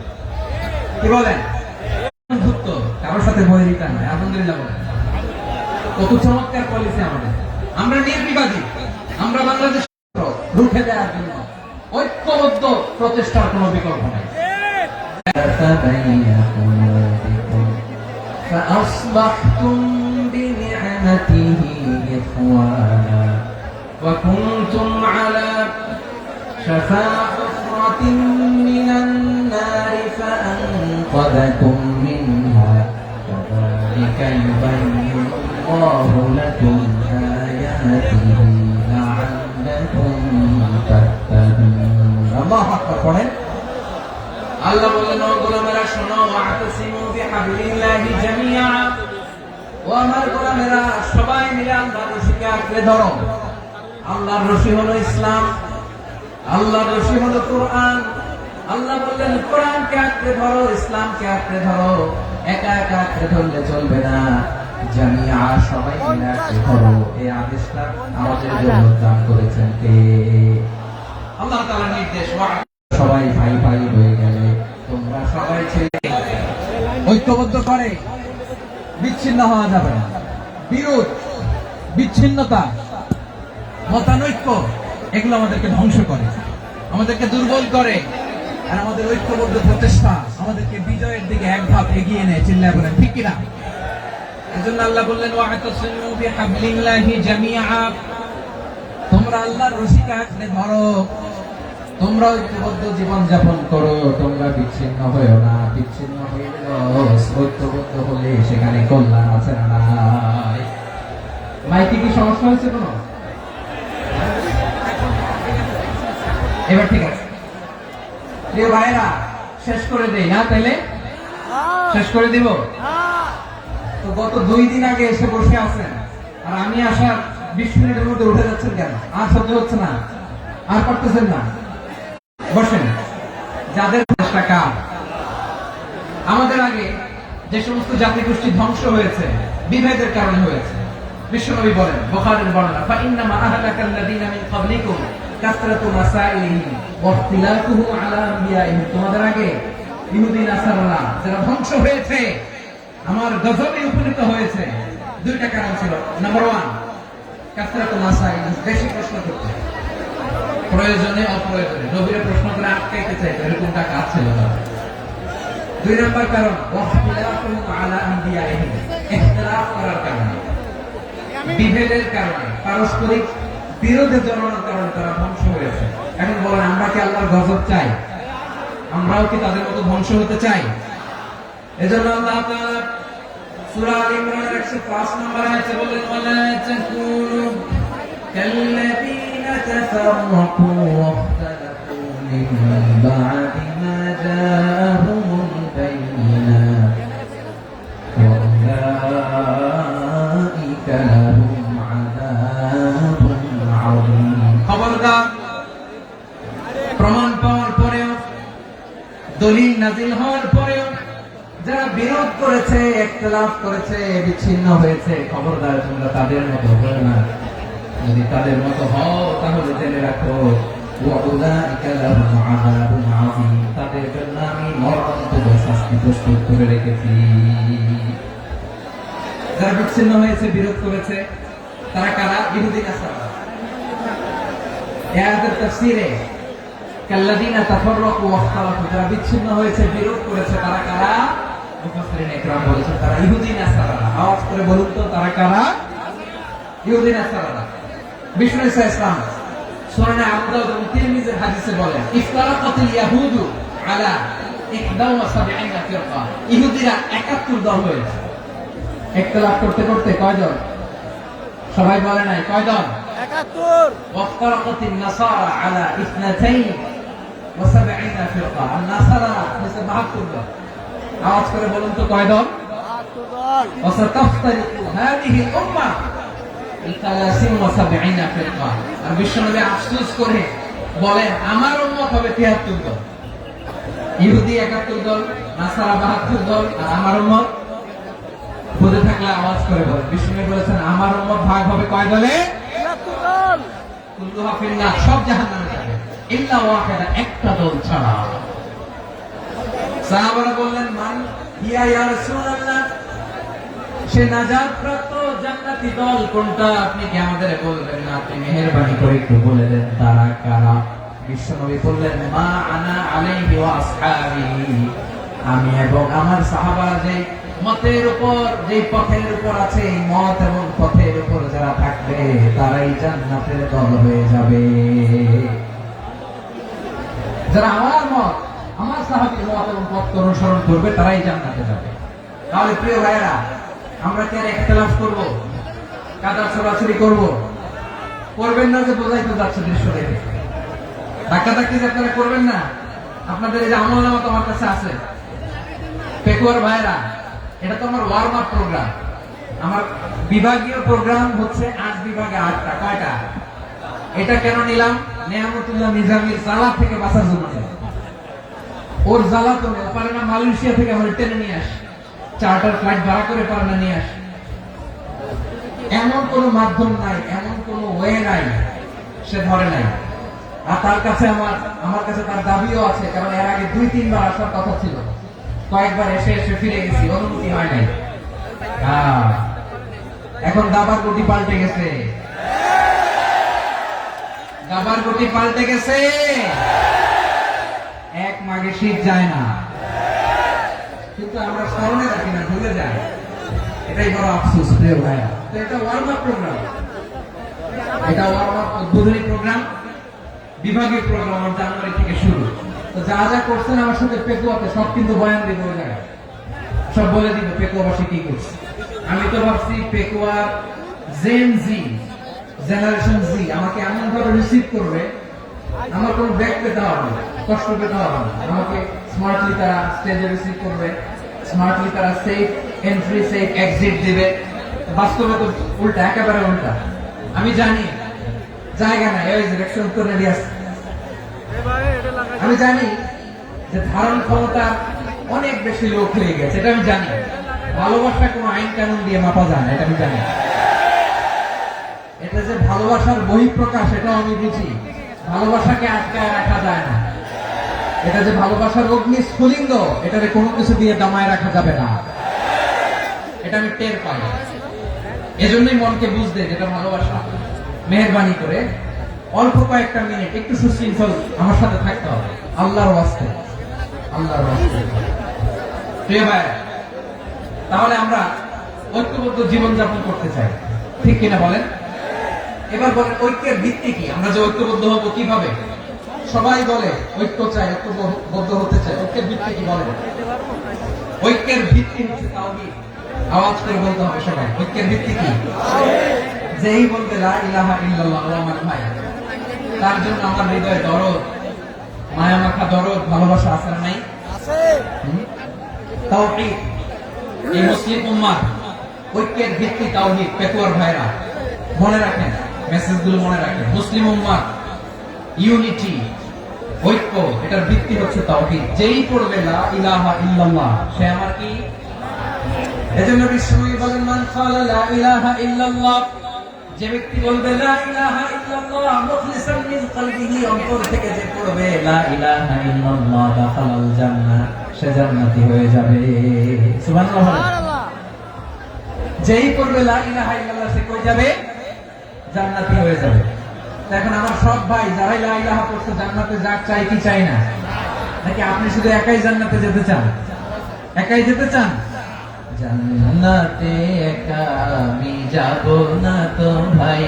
[SPEAKER 1] কি বলেন? বন্ধুত্ব কারোর সাথে বৈরিতা নয়। আলহামদুলিল্লাহ বলেন। কত চমৎকার পলিসি আমাদের। আমরা নির্বিবাদী, আমরা বাংলাদেশ রুখে দেওয়ার জন্য ঐক্যবদ্ধ প্রচেষ্টার কোনো বিকল্প নাই। فأصبحتم بنعمته إخوانا وكنتم على شفا حفرة من النار فأنقذكم منها كذلك يبين الله لكم آياته لعلكم تهتدون الله أكبر পড়েন আল্লাহ বলেন, ও গোলামেরা শোনো, ওয়াতাসিমু বিহাবলিল্লাহি জামিআ, ও আমার গোলামেরা সবাই মিলে আল্লাহর রশিকে আঁকড়ে ধরো। আল্লাহর রশি হলো ইসলাম, আল্লাহর রশি হলো কোরআন। আল্লাহ বললেন কোরআনকে আঁকড়ে ধরো, ইসলামকে আঁকড়ে ধরো। একা একা আঁকড়ে ধরলে চলবে না, জামিআ সবাই মিলে আঁকড়ে ধরো। এই আদেশটা আমাদের জন্য দান করেছেন কে? আল্লাহ তাআলার নির্দেশ। সবাই ভাই ভাই হয়ে গেলে তোমরা সবাই ছেলে ঐক্যবদ্ধ করে বিচ্ছিন্ন হওয়া যাবে না। বিরোধ, বিচ্ছিন্নতা, মতানৈক্য এগুলো আমাদেরকে ধ্বংস করে, আমাদেরকে দুর্বল করে। আর আমাদের ঐক্যবদ্ধ প্রচেষ্টা আমাদেরকে বিজয়ের দিকে এক ধাপ এগিয়ে নেয়। চিল্লায় বলেন ঠিক কিনা? এজন্য আল্লাহ বললেন, ওয়াতাসিমু বিহাবলিল্লাহি জামিআ, তোমরা আল্লাহর রশিকে আঁকড়ে ধরো, তোমরা ঐক্যবদ্ধ জীবন যাপন করো, তোমরা বিচ্ছিন্ন হয়েও না। বিচ্ছিন্ন হয়ে ঐক্যবদ্ধ হলে সেখানে কল্যাণ আছে না নাই? মাইকে কি সমস্যা হয়েছে কোনো? এবার ঠিক আছে প্রিয় ভাইরা, শেষ করে দেই না? তাইলে শেষ করে দিব। তো গত 2 দিন আগে এসে বসে আছেন, আর আমি আসার 20 মিনিটের মধ্যে উঠে যাচ্ছেন কেন? আর সহ্য হচ্ছে না, আর পারতেছেন না? বসেন। যাদের চেষ্টা কার? আমাদের আগে যে সমস্ত জাতিগোষ্ঠী ধ্বংস হয়েছে বিভেদের কারণে হয়েছে। বিশ্বনবী বলেন, বুখারীর বর্ণনা, ফাইন্নামা আহলাকাল্লাযীনা মিন ক্বাবলিকুম কাসরাতু মাসাইলিহিম ওয়া ইখতিলাফুহুম আলা আনবিয়াইহিম। তোমাদের আগে ইহুদি নাসারারা যারা ধ্বংস হয়েছে, আমার গজবে উপনীত হয়েছে, 2টা কারণ ছিল। নাম্বার 1, কাসরাতু মাসাইলিহিম, বেশি প্রশ্ন করতে, প্রয়োজনে অপ্রয়োজনে নবীরে প্রশ্ন করে আটকাইতে চাইতো, এরকমটা কাজ ছিল না। 2 নম্বর কারণ, ওয়াখতিলাফুহুম আলা আনবিয়াইহিম, ইখতিলাফ করার কারণে, বিভেদের কারণে, পারস্পরিক বিরোধে জড়ানোর কারণে তারা ধ্বংস হয়েছে। এখন বলেন, আমরা কি আল্লাহর গজব চাই? আমরাও কি তাদের মতো ধ্বংস হতে চাই? এজন্য আল্লাহ তাআলা সূরা আল ইমরানের 105 নম্বর আয়াতে বলেন, ওয়ালা তাকুনু কাল্লাযীনা তাফাররাকু ওয়াখতালাফু মিন বা'দি মা জাআহুমুল বায়িনাত ওয়া উলাইকা লাহুম আযাবুন আযীম। খবরদার, প্রমাণ পাওয়ার পরেও, দলিল নাজিল হওয়ার পরেও যারা বিরোধ করেছে, ইখতিলাফ করেছে, বিচ্ছিন্ন হয়েছে, খবরদার তোমরা তাদের মতো হও না। যদি তাদের মতো হও তাহলে জেনে রাখো, ওয়া উলাইকা লাহুম আযাবুন আযীম, তাদের জন্য আমি মরণান্তর শাস্তি প্রস্তুত করে রেখেছি। যারা বিচ্ছিন্ন হয়েছে, বিরোধ করেছে, তারা কারা? ইহুদি নাসারা। এই আয়াতের তাফসীরে কাল্লাযীনা তাফাররাকু ওয়াখতালাফু, যারা বিচ্ছিন্ন হয়েছে, বিরোধ করেছে, তারা কারা? মুফাসসিরিন ইকরাম বলেছেন তারা ইহুদি নাসারা। আওয়াজ করে বলুন তো, তারা কারা? ইহুদি নাসারা। বিষ্ণু ঈসা ইসলাম সুনান আবু দাউদ এবং তিরমিজির হাদিসে বলেন, ইফতারাকাতিল ইয়াহুদু আলা 71 ফিরকা। ইহুদিরা 71 দল হয়েছে। ইখতিলাফ করতে করতে কয় দল? সবাই বলে নাই কয় দল?
[SPEAKER 2] 71।
[SPEAKER 1] ওয়াফতারাকাতিন নাসারা আলা 72 ফিরকা। আর নাসারা হচ্ছে 72 দল। আওয়াজ করে বলুন তো কয় দল?
[SPEAKER 2] 72 দল।
[SPEAKER 1] ওয়াসাতাফতারিকু হাদিহি উম্মাহ 73 ফিরকা। আর বিশ্বনবী আফসোস করে বলেন, আমার উম্মত হবে 73 দল। ইহুদি 71 দল, নাসারা 72 দল, আর আমার উম্মত বুঝে থাকলে আওয়াজ করে বলেন। বিশ্বনবী বলেছেন, আমার উম্মত ভাগ হবে কয় দলে?
[SPEAKER 2] 73 দল।
[SPEAKER 1] কুল্লুহা ফিন্নার, সব জাহান্নামে যাবে, ইল্লা ওয়াহিদা, একটা দল ছাড়া। সাহাবারা বললেন, মান হিয়া ইয়া রাসূলুল্লাহ, সে নাজাত প্রাপ্ত জান্নাতি দল কোনটা? আপনি কি আমাদের বলবেন না? আপনি মেহেরবানি করে একটু বলে দেন তারা কারা? বিশ্বনবী বললেন, মা আনা আলাইহি ওয়া আসহাবি, আমি এবং আমার সাহাবারা যে মতের উপর, যে পথের উপর আছে, এই মত এবং পথের উপর যারা থাকবে তারাই জান্নাতের দল হয়ে যাবে। যারা আমার মত, আমার সাহাবীর মত এবং পথ অনুসরণ করবে তারাই জান্নাতে যাবে। তাহলে প্রিয় ভাইরা, আমরা কি আর ইখতিলাফ করব? কাদা ছড়াছড়ি করব? করবেন না, যে বোঝাই তো যাচ্ছে দৃশ্য দেখে। ধাক্কাধাক্কি যে আপনারা করবেন না। আপনাদের এই যে আমলনামা তো আমার কাছে আছে। পেকুয়ার ভাইরা, এটা তো আমার ওয়ার্ম আপ প্রোগ্রাম। আমার বিভাগীয় প্রোগ্রাম হচ্ছে 8 বিভাগে 8টা। কয়টা? এটা কেন নিলাম? নেয়ামতুল্লাহ নিজামীর জ্বালা থেকে বাঁচার জন্য নিলাম। ওর জ্বালা তো পারে না, মালয়েশিয়া থেকে আমার টেনে নিয়ে আসে, চার্টার ফ্লাইট ভাড়া করে পারে না নিয়ে আসে। এমন কোন মাধ্যম নাই, এমন কোন ওয়ে নাই, সে ধরে নাই। আর তার কাছে আমার কাছে তার দাবিও আছে, কারণ এর আগে 2-3 বার আসার কথা ছিল। কয়েকবার এসে এসে ফিরে গেছি, অনুমতি হয় নাই। এখন দাবার গতি পাল্টে গেছে, দাবার গতি পাল্টে গেছে। এক মাঘে শীত যায় না, কিন্তু আমরা স্মরণে রাখি না, ভুলে যাই। এটাই বড় আফসোস প্রিয় ভাইয়া। তো এটা ওয়ার্ম আপ প্রোগ্রাম, এটা ওয়ার্ম আপ উদ্বোধনী প্রোগ্রাম, বিভাগীয় প্রোগ্রাম আমার জানুয়ারি থেকে শুরু। তো যা যা করছেন আমার সাথে পেকুয়াতে সব কিন্তু বয়ান দিব, ওই জায়গায় সব বলে দিব পেকুয়াবাসী কি করছে। আমি তো ভাবছি পেকুয়ার জেন জি, জেনারেশন জি আমাকে এমন ভাবে রিসিভ করবে, আমার কোনো ব্যাক পেতে হবে না, কষ্ট পেতে হবে না। আমাকে স্মার্টলি তারা স্টেজে রিসিভ করবে, স্মার্টলি তারা সেফ এন্ট্রি, সেফ এক্সিট দিবে। বাস্তবে তো উল্টা, একেবারে উল্টা। আমি জানি জায়গা নাই, ওই যে রিঅ্যাকশন তো রেডি আছে। আমি জানি যে ধারণ ক্ষমতা অনেক বেশি লোক হয়ে গেছে, এটা আমি জানি। ভালোবাসা কোনো আইন কানুন দিয়ে মাপা যায় না, এটা আমি জানি। এটা যে ভালোবাসার বহিঃপ্রকাশ, এটাও আমি বুঝি। ভালোবাসাকে আটকায় রাখা যায় না। এটা যে ভালোবাসার অগ্নি স্ফুলিঙ্গ, এটারে কোনো কিছু দিয়ে দমায় রাখা যাবে না, এটা আমি টের পাই। এজন্যই মনকে বুঝতে, যেটা ভালোবাসা। মেহেরবানি করে অল্প কয়েকটা মিনিট একটু সুশৃঙ্খল আমার সাথে থাকতে হবে, আল্লাহর ওয়াস্তে, আল্লাহর ওয়াস্তে। প্রিয় ভাই, তাহলে আমরা ঐক্যবদ্ধ জীবনযাপন করতে চাই, ঠিক কিনা বলেন? এবার বলেন, ঐক্যের ভিত্তি কি? আমরা যে ঐক্যবদ্ধ হবো কিভাবে? সবাই বলে ঐক্য চাই, ঐক্যবদ্ধ হতে চাই। ঐক্যের ভিত্তি কি বলেন? ঐক্যের ভিত্তি হচ্ছে তাওহীদ। আওয়াজ করে বলতে হবে সবাই, ঐক্যের ভিত্তি কি? যেই বলবে লা ইলাহা ইল্লাল্লাহ, ও আমার ভাই, তার জন্য আমার হৃদয়ে দরদ, মায়া মাখা দরদ, ভালোবাসা আছে না নাই?
[SPEAKER 2] আছে।
[SPEAKER 1] তাওহীদ। এই মুসলিম উম্মাহ ঐক্যের ভিত্তি তাওহীদ। পেকুয়ার ভাইরা মনে রাখেন, মেসেজগুলো মনে রাখেন। মুসলিম উম্মাহ ইউনিটি, ঐক্য, এটার ভিত্তি হচ্ছে তাওহীদ। যেই পড়বে লা ইলাহা ইল্লাল্লাহ, সে আমার কি? এজন্য বিশ্বনবী বলেন, মান ক্বালা লা ইলাহা ইল্লাল্লাহ, যে ব্যক্তি বলবে লা ইলাহা ইল্লাল্লাহ মুখলিসান মিন কলবিহি, অন্তর থেকে যে পড়বে লা ইলাহা ইল্লাল্লাহ, দাখালাল জান্নাহ, সে জান্নাতি হয়ে যাবে। সুবহানাল্লাহ।
[SPEAKER 2] সুবহানাল্লাহ।
[SPEAKER 1] যেই পড়বে লা ইলাহা ইল্লাল্লাহ, সে কই যাবে? জান্নাতি হয়ে যাবে। এখন আমার সব ভাই যারাই লা ইলাহা পড়ছে জান্নাতে যাক, চাই কি চাই না? নাকি আপনি শুধু একাই জান্নাতে যেতে চান? একাই যেতে চান? জান্নাতে একা আমি যাব না তো ভাই,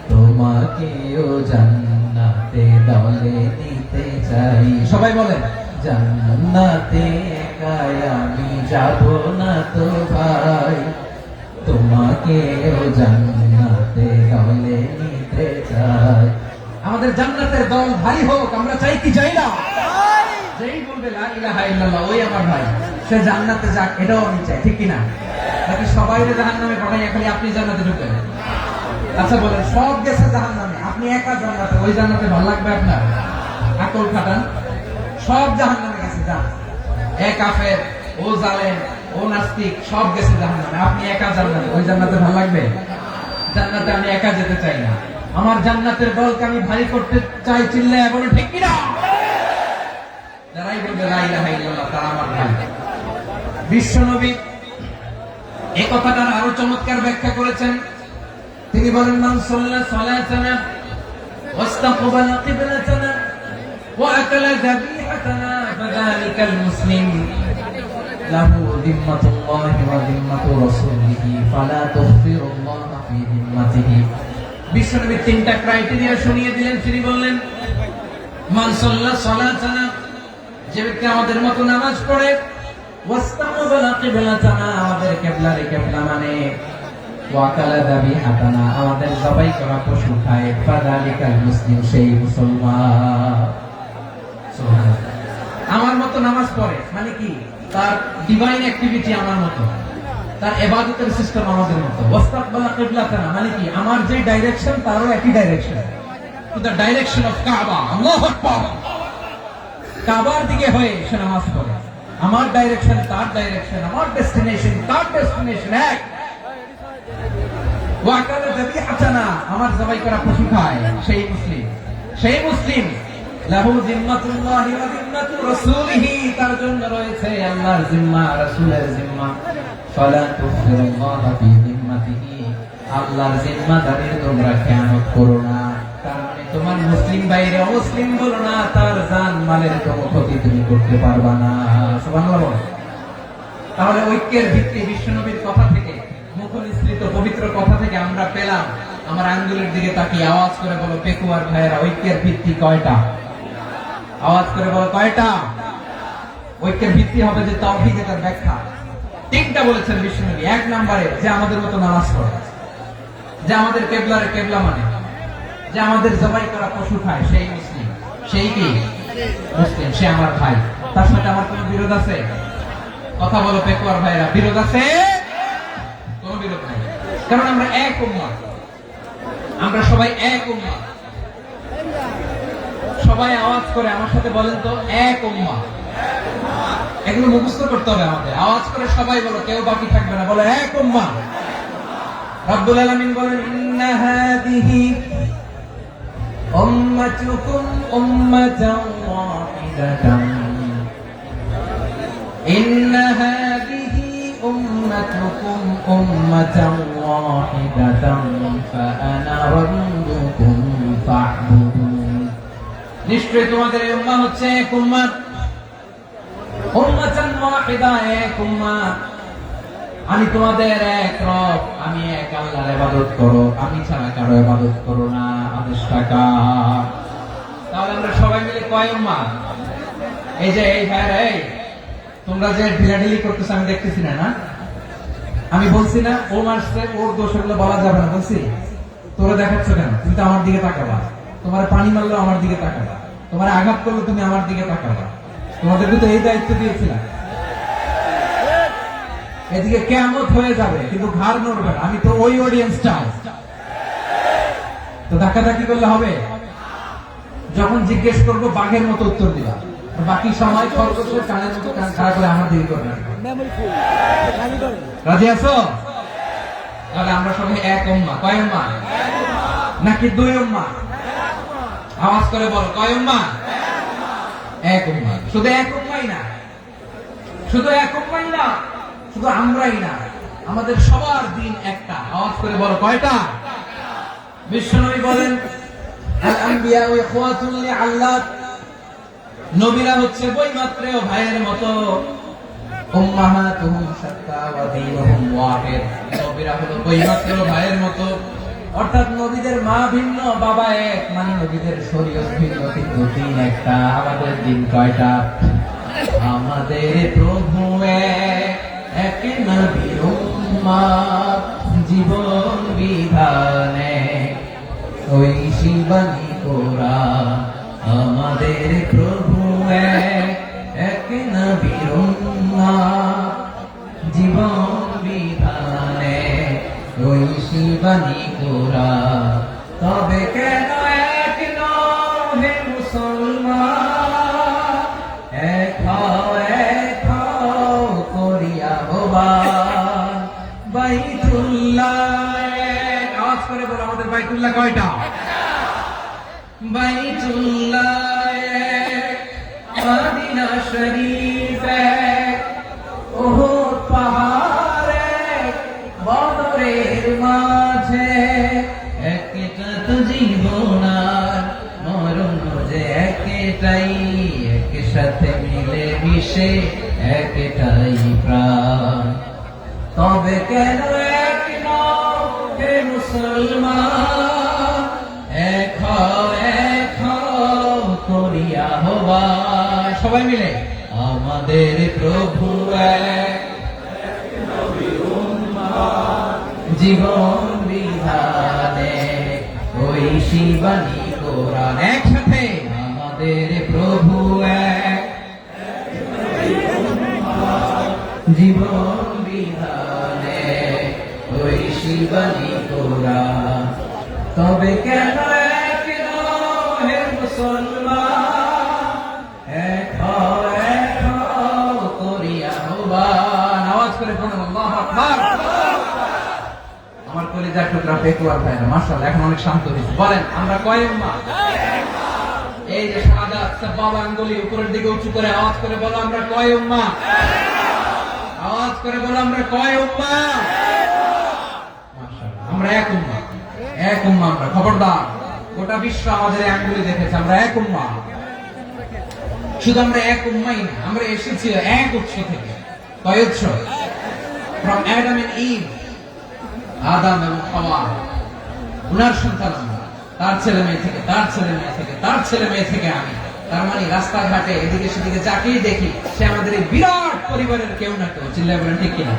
[SPEAKER 1] তোমাকেও জান্নাতে দলে নিতে চাই। সবাই বলেন, জান্নাতে একা আমি যাব না তো ভাই, তোমাকেও জান্নাতে দলে নিতে চাই। আমাদের জান্নাতের দল ভারী হোক, আমরা চাই কি চাই না? যেই বলবে লা ইলাহা ইল্লাল্লাহ ওই আমার ভাই, সে জান্নাতে যাক, এটাও আমি চাই, ঠিক কিনা? নাকি সবাই জাহান্নামে পাঠাই, খালি আপনি জান্নাতে ঢুকবেন? আচ্ছা বলেন, সব গেছে জাহান্নামে, আপনি একা জান্নাতে, ওই জান্নাতে ভালো লাগবে আপনার? আকল খাটান। সব জাহান্নামে গেছে, যান। এ কাফের, ও জালেম, ও নাস্তিক, সব গেছে জাহান্নামে, আপনি একা জান্নাতে, ওই জান্নাতে ভালো লাগবে? জান্নাতে আমি একা যেতে চাই না, আমার জান্নাতের দলকে আমি ভারী করতে চাই। চিল্লায় বলো ঠিক কিনা? যারাই বলবে লা ইলাহা ইল্লাল্লাহ তারা আমার ভাই। বিশ্বনবী এই কথাটার আরো চমৎকার ব্যাখ্যা করেছেন। তিনি বলেন, মান সাল্লা সালাতানা ওয়াস্তাকবালা কিবলাতানা ওয়া আকালা যাবিহাতানা ফাযালিকাল মুসলিম লাহু যিম্মাতুল্লাহি ওয়া যিম্মাতু রাসূলিহি ফালা তুগফিরুল্লাহ ফি যিম্মাতিহি। বিশ্বনবী তিনটা ক্রাইটেরিয়া শুনিয়ে দিলেন। তিনি বললেন, মান সাল্লা সালাতানা, যে ব্যক্তি আমাদের মতো নামাজ পড়ে, ওয়াস্তাকবালা কিবলাতানা, আমাদের কিবলারে কিবলা মানে, ওয়াকালা যাবিহাতানা, আমাদের জবাই করা পশু খায়, ফাযালিকাল মুসলিম, সেই মুসলমান। সুবহানাল্লাহ। আমার মতো নামাজ পড়ে মানে কি? তার ডিভাইন অ্যাক্টিভিটি আমার মতো, তার ইবাদতের সিস্টেম আমাদের মতো। ওয়াস্তাকবালা কিবলাতানা মানে কি? আমার যে ডাইরেকশন তারও একই direction, to the direction of কাবা। আল্লাহু আকবার। কাবার দিকে হয়ে সে নামাজ পড়ে। আমার ডাইরেকশন তার ডাইরেকশন, আমার ডেস্টিনেশন তার ডেস্টিনেশন এক। ওয়াকালা যাবিহাতানা, আমার জবাই করা পশু খায়, সেই মুসলিম। সেই মুসলিম লাহু যিম্মাতুল্লাহি ওয়া যিম্মাতু রাসূলিহি, তার জন্য রয়েছে আল্লাহর জিম্মা, রাসূলের জিম্মা। ফালা তুগফিরুল্লাহ ফি যিম্মাতিহি, আল্লাহর জিম্মাদারির তোমরা খেয়ানত করো না। তার মানে তোমার মুসলিম বাইরে অমুসলিম বলো না, তার জান মালের কোনো ক্ষতি তুমি করতে পারবা না। সুবহানাল্লাহ। তাহলে ঐক্যের ভিত্তি বিশ্বনবীর কথা থেকে, মুখনিসৃত পবিত্র কথা থেকে আমরা পেলাম। আমার আঙ্গুলের দিকে তাকিয়ে আওয়াজ করে বলো পেকুয়ার ভাইয়েরা, ঐক্যের ভিত্তি কয়টা? আওয়াজ করে বলো কয়টা? ঐক্যের ভিত্তি হবে যে তাওহীদ, এটার ব্যাখ্যা তিনটা বলেছেন বিশ্বনবী। এক নম্বরে, যে আমাদের মতো নামাজ পড়ে, যে আমাদের কিবলারে কিবলা মানে, যে আমাদের জবাই করা পশু খায়, সেই মুসলিম। সেই কি? মুসলিম, সে আমার ভাই। তার সাথে আমার কোনো বিরোধ আছে? কথা বলো পেকুয়ার ভাইরা, বিরোধ আছে? কোনো বিরোধ নাই, কারণ আমরা এক উম্মাহ, আমরা সবাই এক উম্মাহ। সবাই আওয়াজ করে আমার সাথে বলেন তো, এক উম্মাহ। এগুলো মুখস্থ করতে হবে আমাদের। আওয়াজ করে সবাই বলো, কেউ বাকি থাকবে না, বলো এক উম্মাহ। রব্বুল আলামিন বলেন, ইন্না হাদিহি উম্মাতুকুম উম্মাতান ওয়াহিদাতান, ইন্না হাদিহি উম্মাতুকুম উম্মাতান ওয়াহিদাতান ফাআনা রাব্বুকুম ফা'বুদুন। নিশ্চয়ই তোমাদের এই উম্মাহ হচ্ছে এক উম্মাহ, উম্মাতান ওয়াহিদা, এক উম্মাহ। আমি তোমাদের এক রব, আমি এক আল্লাহর ইবাদত করো, আমি ছাড়া কারো ইবাদত করো না। আদেশটা কার? তাহলে আমরা সবাই মিলে কয় উম্মাহ? এই যে এই ভাইরা, এই তোমরা যে ঢিলাঢিলি করতেছ আমি দেখতেছি না, না? আমি বলছি না ও মারছে, ওর দোষ, এগুলো বলা যাবে না বলছি? তোরা দেখাচ্ছ কেন? তুমি তো আমার দিকে তাকাবা। তোমার পানি মারলো আমার দিকে তাকাবা, তোমার আঘাত করলো তুমি আমার দিকে তাকাবা। তোমাদেরকে তো এই দায়িত্ব দিয়েছিলাম। এদিকে কিয়ামত হয়ে যাবে কিন্তু ঘাড় নড়বে না, আমি তো ওই অডিয়েন্স চাই। তো ধাক্কাধাক্কি করলে হবে? যখন জিজ্ঞেস করবো বাঘের মতো উত্তর দিবা, বাকি সময় খরগোশের কানের মতো কান খাড়া করে আমার দিকে করবে। রাজি আছো? তাহলে আমরা সবাই এক উম্মাহ। কয় উম্মাহ? নাকি দুই উম্মাহ? আওয়াজ করে বলো, কয় উম্মাহ? এক উম্মাহ। শুধু এক উম্মাহই না, শুধু এক উম্মাহই না, শুধু আমরাই না, আমাদের সবার দিন একটা। আওয়াজ করে বলো কয়টা? বিশ্বনবী বলেন, আল আম্বিয়া ইখওয়াতুন লিআল্লাহ, নবীরা হচ্ছে বৈমাত্রেয় ভাইয়ের মতো। উম্মাহাতুহুম শাত্তা ওয়া দীনুহুম ওয়াহিদ, নবীরা হলো বৈমাত্রেয় ভাইয়ের মতো। অর্থাৎ নবীদের মা ভিন্ন বাবা এক, মানে নবীদের শরীয়ত ভিন্ন কিন্তু দিন একটা। আমাদের দিন কয়টা? আমাদের প্রভু এক নবীর উম্মত, জীবন বিধানে ওই শিবানী কোরআন। আমাদের প্রভু এক নবীর উম্মত, জীবন বিধানে ওই শিবানী কোরআন। তবে কেন এক নহে মুসলমান, এক হও করিয়া হবান বাইতুল্লাহ। আওয়াজ করে বলো, আমাদের বাইতুল্লাহ কয়টা? বাইতুল্লাহ এক, মদিনা শরীফ এক, উহুদ পাহাড় এক, বদরের মাঝে একটা তো জীবন আর মরণ যে একটাই, একসাথে মিলে মিশে একটাই প্রাণ। তবে কেন এক নও হে মুসলমান, এক হও করিয়া হবান। সবাই মিলে আমাদের প্রভু এক, জীবন বিধানে ওই শিবানী কোরআন। একসাথে আমাদের প্রভু এক, জীবন বিধানে ওই শিবানী কোরআন। তবে কেন এক হে মুসলমান, এক হও করিয়া হবান। আওয়াজ করে বলুন আল্লাহু আকবার। আমার কলিজার টুকরা পেকুয়ার ভাইরা মাশাআল্লাহ এখন অনেক শান্ত হয়েছে। বলেন আমরা কয় উম্মাহ? এই যে শাহাদাত সাবাবা আঙ্গুলি উপরের দিকে উঁচু করে আওয়াজ করে বলো, আমরা কয় উম্মাহ? আওয়াজ করে বলো, আমরা কয় উম্মাহ? মাশাআল্লাহ, আমরা এক উম্মাহ। এক উম্মাহ আমরা। খবরদার, গোটা বিশ্ব আমাদের এই আঙ্গুলি দেখেছে, আমরা এক উম্মাহ। শুধু আমরা এক উম্মাই না, আমরা এসেছি এক উৎস থেকে। কয় উৎস? ফ্রম অ্যাডাম এন্ড ইভ, আদম এবং হাওয়া, উনার সন্তান আমরা। তার ছেলে মেয়ে থেকে, তার ছেলে মেয়ে থেকে, তার ছেলে মেয়ে থেকে আমি। তার মানে রাস্তাঘাটে এদিকে সেদিকে যাকেই দেখি সে আমাদের এই বিরাট পরিবারের কেউ না কেউ। চিল্লায় বলেন ঠিক কিনা?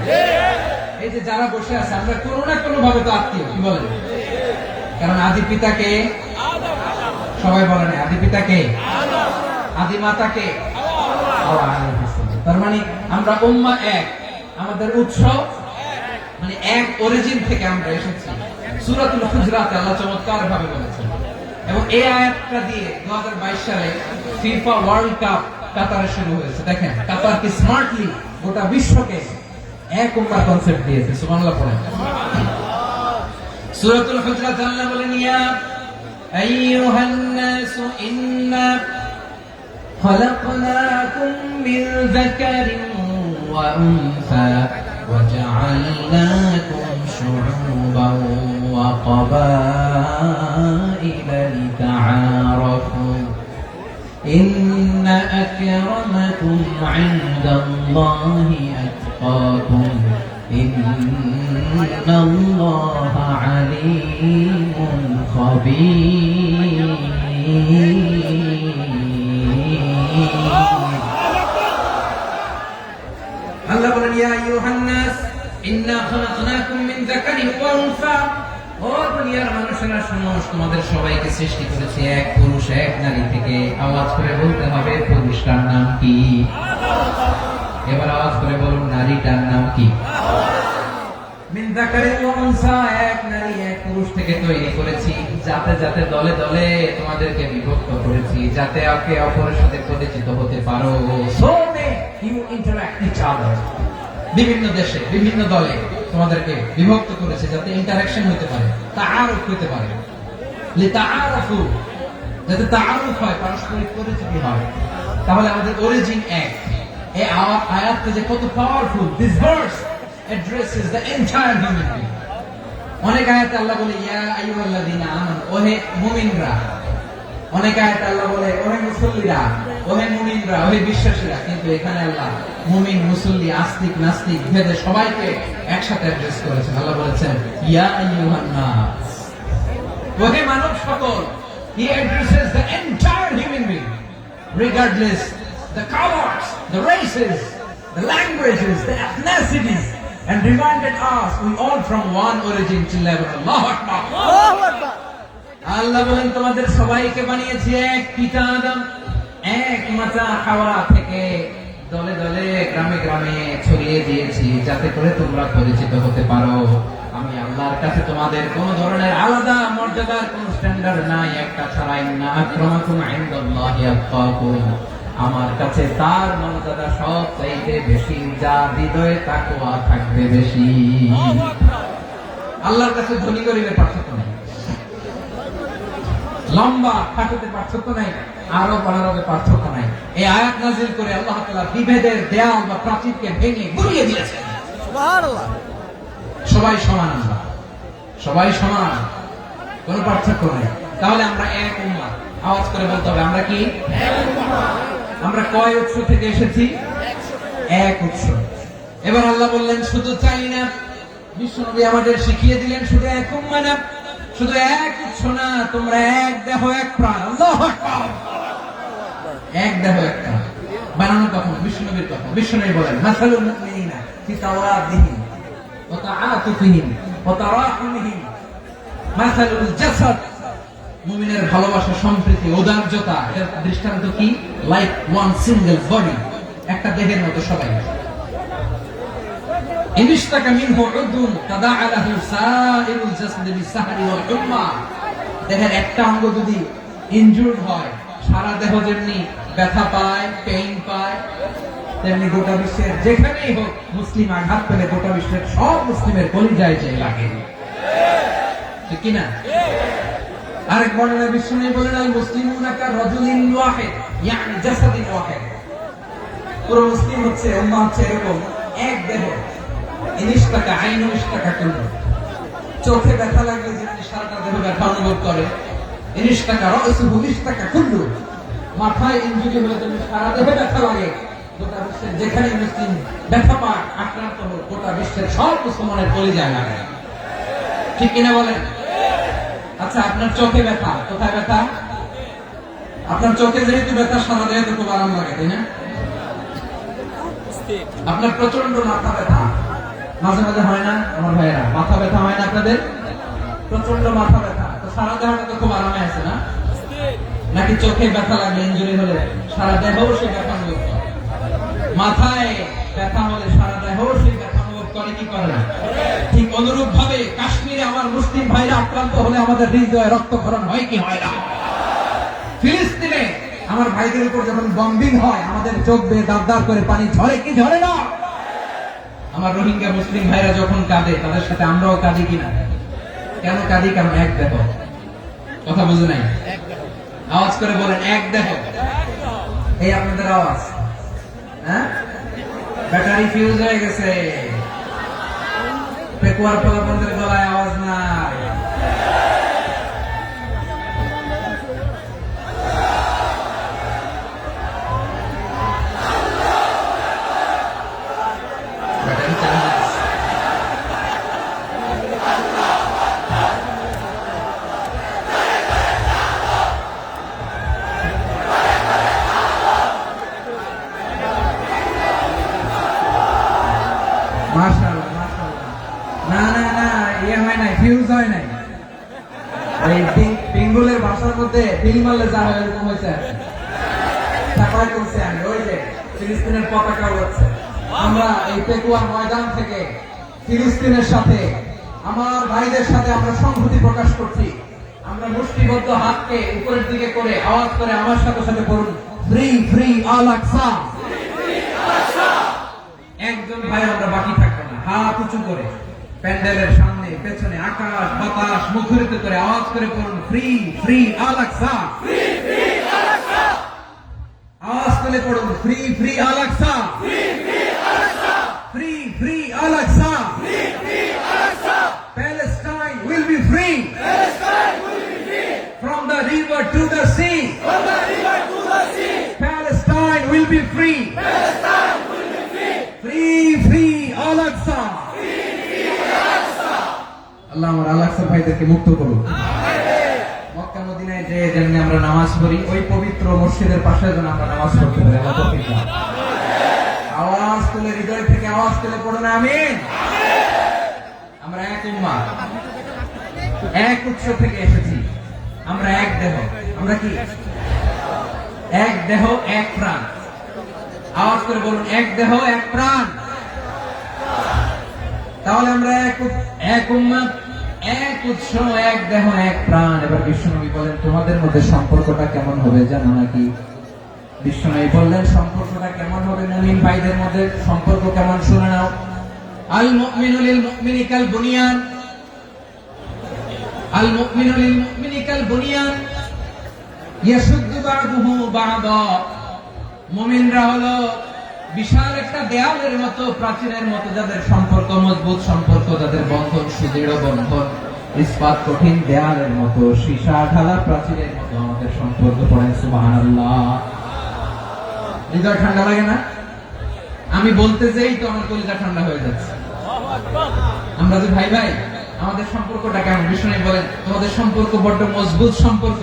[SPEAKER 1] এই যে যারা বসে আছে আমরা কোনো না কোনো ভাবে তো আত্মীয়। কি বলেন? কারণ আদি পিতাকে সবাই বলেন, আদি পিতাকে, আদি মাতাকে। তার মানে আমরা উম্মাহ এক, আমাদের উৎস মানে এক, অরিজিন থেকে আমরা এসেছি। সূরাতুল হুজরাতে আল্লাহ চমৎকার ভাবে বলেছেন। এবং এই আয়াতটা দিয়ে 2022 সালে ফিফা ওয়ার্ল্ড কাপ কাতারে শুরু হয়েছে। দেখেন কাতার কি স্মার্টলি গোটা বিশ্বকে এক উম্মাহ কনসেপ্ট দিয়েছে। সুবহানাল্লাহ পড়েন। সূরাতুল হুজরাত আল্লাহ বলেন, ইয়া আইয়ুহান নাসু ইন্না খলাকনাকুম মিন যাকারিন ওয়া উনসা وجعلناكم شعوبا وقبائل لتعارفوا إن أكرمكم عند الله أتقاكم إن الله عليم خبير আল্লাহ বলেন, ইয়া আইয়ুহান নাস ইন্না খালাকনাকুম মিন যাকারিন ওয়া উনসা। ও দুনিয়ার মানুষেরা শোনো, তোমাদের সবাইকে সৃষ্টি করেছি এক পুরুষ এক নারী থেকে। আওয়াজ করে বলতে হবে, পুরুষটার নাম কি? এবার আওয়াজ করে বলুন, নারীটার নাম কি? মিন যাকারিন ওয়া উনসা, এক নারী এক পুরুষ থেকে তৈরি করেছি। যাতে যাতে দলে দলে তোমাদেরকে বিভক্ত করেছি, যাতে একে অপরের সাথে পরিচিত হতে পারো। So you interact each other. বিভিন্ন দেশে বিভিন্ন দলে তোমাদেরকে বিভক্ত করেছে যাতে ইন্টারঅ্যাকশন হতে পারে, তাআরুফ হতে পারে। লিতাআরফু, যাতে তাআরুফ হয়, পারস্পরিক পরিচিতি হয়। তাহলে আমাদের অরিজিন এক। এই আয়াতটা যে কত powerful. This verse addresses the entire human being. অনেক আয়াতে আল্লাহ বলে, ইয়া আইয়ুহাল্লাযীনা আমানু, ওহে মুমিনরা। অনেক আয়াত আল্লাহ বলে ওহে মুসল্লিরা, ওহে মুমিনরা, ওহে বিশ্বাসীরা, কিন্তু এখানে আল্লাহ মুমিন, মুসল্লি, আস্তিক, নাস্তিক ভেদে সবাইকে একসাথে অ্যাড্রেস করেছেন। আল্লাহ বলেছেন ইয়া আইয়ুহান নাস, ওহে মানব সকল। He addresses the entire human being, regardless the colors, the races, the languages, the ethnicities, and reminded us we all from one origin till never. Allahu Akbar.
[SPEAKER 2] আল্লাহু আকবার।
[SPEAKER 1] আল্লাহ বলেন তোমাদের সবাইকে বানিয়েছি এক পিতা আদম, এক মাতা হাওয়া থেকে দলে দলে, গ্রামে গ্রামে ছড়িয়ে দিয়েছি যাতে করে তোমরা পরিচিত হতে পারো। আমি আল্লাহর কাছে তোমাদের কোন ধরনের আলাদা মর্যাদার কোন স্ট্যান্ডার্ড নাই, একটা ছাড়াই না। আক্রামাকুম ইনদাল্লাহি আতকাকুম, আমার কাছে তার মর্যাদা সব চাইতে বেশি, যার হৃদয়ে তাকওয়া থাকবে বেশি। আল্লাহর কাছে ধনী গরিবের পার্থক্য নেই, লম্বা খাটোতে পার্থক্য নাই, আরো বাড়ানোতে পার্থক্য নাই। এই আয়াত নাযিল করে আল্লাহ তাআলা বিভেদের দেয়াল বা প্রাচীরকে ভেঙে গুড়িয়ে দিয়েছেন।
[SPEAKER 2] সুবহানাল্লাহ।
[SPEAKER 1] সবাই সমান, আমরা সবাই সমান, কোনো পার্থক্য নাই। তাহলে আমরা এক উম্মাহ। আওয়াজ করে বলতে হবে আমরা কি? আমরা কয় উৎস থেকে এসেছি? এক উৎস। এবার আল্লাহ বললেন শুধু চাই না, বিশ্বনবী আমাদের শিখিয়ে দিলেন শুধু এক উম্মাহ না, শুধু এক উৎস না, তোমরা এক দেহ এক প্রাণ। আল্লাহু আকবার। এক দেহ এক প্রাণ বানানো কখন? বিশ্বনবীর কথা। বিশ্বনবী বলেন মাসালুল মুমিনিনা ফি তাওয়াদিহিম ওয়া তাআতুফিহিম ওয়া তারাহুমিহিম মাসালুল জাসাদ। মুমিনের ভালোবাসা, সম্প্রীতি, ঔদার্যতা, এর দৃষ্টান্ত কি? লাইক ওয়ান সিঙ্গেল বডি, একটা দেহের মতো সবাই। ইনশতাকা মিনহু উদুন তাদাআ লাহু সাইরুল জাসদি বিসসাহরি ওয়াল হুম্মা। দেহের একটা অঙ্গ যদি ইনজুরড হয়, সারা দেহ যেমনি ব্যথা পায়, পেইন পায়, তেমনি গোটা বিশ্বের যেখানেই হোক মুসলিম আঘাত পেলে গোটা বিশ্বের সব মুসলিমের কলিজায় যে লাগে, ঠিক কিনা? আরেক বর্ণনায় বিশ্বনবী বলেন আল মুসলিমুনা কা রাজুলিন ওয়াহিদ, ইয়ানি জাসাদিন ওয়াহিদ। পুরো মুসলিম হচ্ছে, উম্মাহ হচ্ছে এরকম এক দেহ। ইনশতাকা আইনু ইশতাকা কুল্লু। চোখে ব্যথা লাগলে যেমনি সারাটা দেহ ব্যথা অনুভব করে, ইনশতাকা রাসুহু ইশতাকা কুল্লু। মাথায় ইনজুরি হলে যেমনি সারা দেহে ব্যথা লাগে, গোটা বিশ্বের যেখানে মুসলিম ব্যথা পায়, আক্রান্ত হোক, গোটা বিশ্বের সব মুসলমানের কলিজায় লাগে, ঠিক কিনা বলেন? আচ্ছা, আপনার চোখে ব্যথা, কোথায় ব্যথা? আপনার চোখে যেহেতু ব্যথা, সারা দেহে তো খুব আরাম লাগে, তাই না? আপনার প্রচন্ড মাথা ব্যথা মাঝে মাঝে হয় না আমার ভাইয়েরা? মাথা ব্যথা হয় না আপনাদের? প্রচন্ড মাথা ব্যথা, তো সারা দেহটা তো খুব আরামে আছে না? নাকি চোখে ব্যথা লাগলে, ইনজুরি হলে সারা দেহ সে ব্যথা অনুভব করে? মাথায় ব্যথা হলে সারা দেহ সে ব্যথা অনুভব করে কি করে না? ঠিক অনুরূপ ভাবে কাশ্মীরে আমার মুসলিম ভাইরা আক্রান্ত হলে আমাদের হৃদয়ে রক্তক্ষরণ হয় কি হয় না? ফিলিস্তিনে আমার ভাইদের উপর যখন বম্বিং হয়, আমাদের চোখ বেয়ে দাঁত দাঁত করে পানি ঝরে কি ঝরে না? আমার রোহিঙ্গা মুসলিম ভাইরা যখন কাঁদে, তাদের সাথে আমরাও কাঁদি কিনা? কেন কাঁদি? কারণ এক দেহ। কথা বুঝে নাই? আওয়াজ করে বলেন এক দেহ। এই আপনাদের আওয়াজ, হ্যাঁ? ব্যাটারি ফিউজ হয়ে গেছে, পেকুয়ার পোলাপনদের গলায় আওয়াজ নাই। মাশাআল্লাহ, মাশাআল্লাহ। না না না, ইয়ে হয় নাই, ফিউজ হয় নাই। এই পিঙ্গুলের ভাষার মধ্যে পিল মারলে যা হয় এরকম হয়েছে। তারপরে করছে আমি ওই যে ফিলিস্তিনের পতাকা উড়াচ্ছে। আমরা এই পেকুয়ার ময়দান থেকে ফিলিস্তিনের সাথে, আমার ভাইদের সাথে আমরা সংহতি প্রকাশ করছি। আমরা মুষ্টিবদ্ধ হাতকে উপরের দিকে করে আওয়াজ করে আমার সাথে সাথে বলুন ফ্রি ফ্রি আল আকসা। একজন ভাই আমরা বাকি থাকবো না, হাত উঁচু করে প্যান্ডেলের সামনে পেছনে আকাশ বাতাস মুখরিত করে আওয়াজ করে বলুন ফ্রি ফ্রি আল আকসা। আওয়াজ করে পড়ুন free free Al Aqsa, free free Al Aqsa. Palestine will be free from the river to the sea. আল্লাহ আমার আলাকসার ভাইদেরকে মুক্ত করুন। মক্কা মদিনায় যে যেমনি আমরা নামাজ পড়ি, ওই পবিত্র মসজিদের পাশে যেন আমরা নামাজ পড়তে পারি। আল্লাহ তৌফিক দান। আওয়াজ তুলে, হৃদয় থেকে আওয়াজ তুলে পড়ুন আমিন। আমরা এক উম্মাহ, এক উৎস থেকে এসেছি। আমরা এক দেহ। আমরা কি? এক দেহ এক প্রাণ। আওয়াজ করে বলুন, এক দেহ এক প্রাণ। তাহলে আমরা এক উম্মাহ, এক উৎস, এক দেহ এক প্রাণ। এবার বিশ্বনবী বলেন, তোমাদের মধ্যে সম্পর্কটা কেমন হবে জানো নাকি? বিশ্বনবী বললেন, সম্পর্কটা কেমন হবে? মুমিন ভাইদের মধ্যে সম্পর্ক কেমন শুনে নাও। আল মুমিনু লিল মুমিনি কাল বুনিয়ান, আল মুমিনু লিল মুমিনি কাল বুনিয়ান ইয়াশুদ্দু বা'দুহু বা'দা। মুমিনরা হলো বিশাল একটা দেয়ালের মতো, প্রাচীরের মতো, যাদের সম্পর্ক মজবুত, সম্পর্ক যাদের বন্ধন সুদৃঢ় বন্ধন, ইস্পাত কঠিন দেয়ালের মতো, সীসা ঢালা প্রাচীরের মতো আমাদের সম্পর্ক। পড়েন সুবহানাল্লাহ। হৃদয় ঠান্ডা লাগে না? আমি বলতে যেই তো আমার কলিজা ঠান্ডা হয়ে যাচ্ছে। আমরা যে ভাই ভাই, আমাদের সম্পর্কটা কেমন? বিষ্ণু বলেন, তোমাদের সম্পর্ক বড্ড মজবুত সম্পর্ক,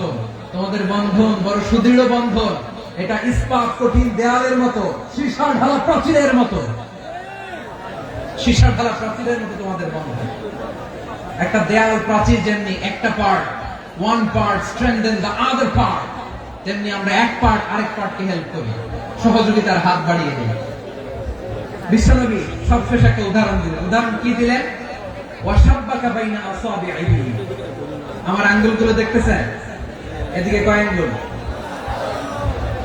[SPEAKER 1] তোমাদের বন্ধন বড় সুদৃঢ় বন্ধন। এটা ইস্পাত কঠিন দেয়ালের মতো, সীসা ঢালা প্রাচীরের মতো, সীসা ঢালা প্রাচীরের মতো তোমাদের বন্ধন। একটা দেয়াল প্রাচীর যেমনি একটা part, one part strengthen the other part, তেমনি আমরা এক পার্ট আরেক পার্টকে হেল্প করি, সহযোগিতার হাত বাড়িয়ে দিই। বিশ্বনবী সবশেষ একটা উদাহরণ দিলেন। উদাহরণ কি দিলেন? ওয়াশাব্বাকা বাইনা আসাবিহি। আমার আঙ্গুলগুলো দেখতেছেন? এদিকে কয় আঙ্গুল?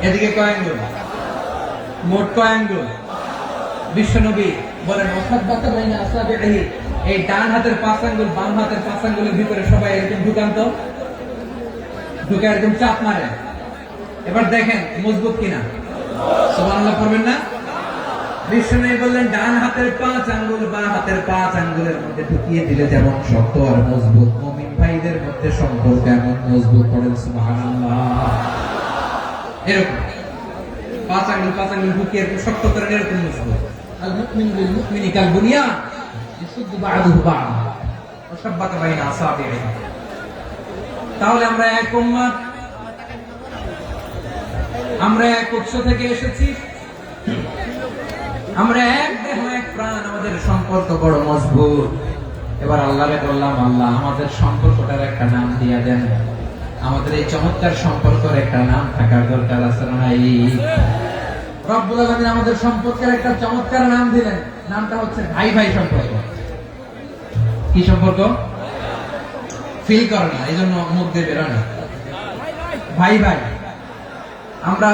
[SPEAKER 1] এদিকে কয় আঙ্গুল? মোট কয় আঙ্গুল? বিশ্বনবী বলেন, ওয়াশাব্বাকা বাইনা আসাবিহি। এই ডান হাতের 5 আঙ্গুল বাম হাতের 5 আঙ্গুলের ভিতরে সবাই এরকম ঢুকান তো, ঢুকে এরকম চাপ মারে। এবার দেখেন মজবুত কিনা। সুবহানাল্লাহ পড়বেন না? বিষ্ণু বললেন, ডান হাতের 5 আঙ্গুল বাম হাতের 5 আঙ্গুলের মধ্যে ঢুকিয়ে দিলে যেমন শক্ত আর মজবুত, মুমিন ভাইদের মধ্যে সম্পর্ক এমন মজবুত। পড়েন সুবহানাল্লাহ। এরকম 5 আঙ্গুল ঢুকিয়ে এরকম শক্ত করে এরকম মজবুত। আল মুমিনু লিল মুমিনি কাল বুনিয়ান ইয়াশুদ্দু বা'দুহু বা'দা ওয়া শাব্বাকা বাইনা আসাবিহি। তাহলে আমরা এক উম্মাহ, আমরা এক উৎস থেকে এসেছি, আমরা এক দেহ এক প্রাণ, আমাদের সম্পর্ক বড় মজবুত। এবার আল্লাহরে বললাম, আল্লাহ আমাদের সম্পর্কটার একটা নাম দিয়া দেন। আমাদের এই চমৎকার সম্পর্কের একটা নাম থাকার দরকার আছে না নাই? রব্বুল আলামিন আমাদের সম্পর্কের একটা চমৎকার নাম দিলেন। নামটা হচ্ছে ভাই ভাই সম্পর্ক। কি সম্পর্ক? ফিল করে না, এই জন্য মুখ দিয়ে বেরোয় না। ভাই ভাই, আমরা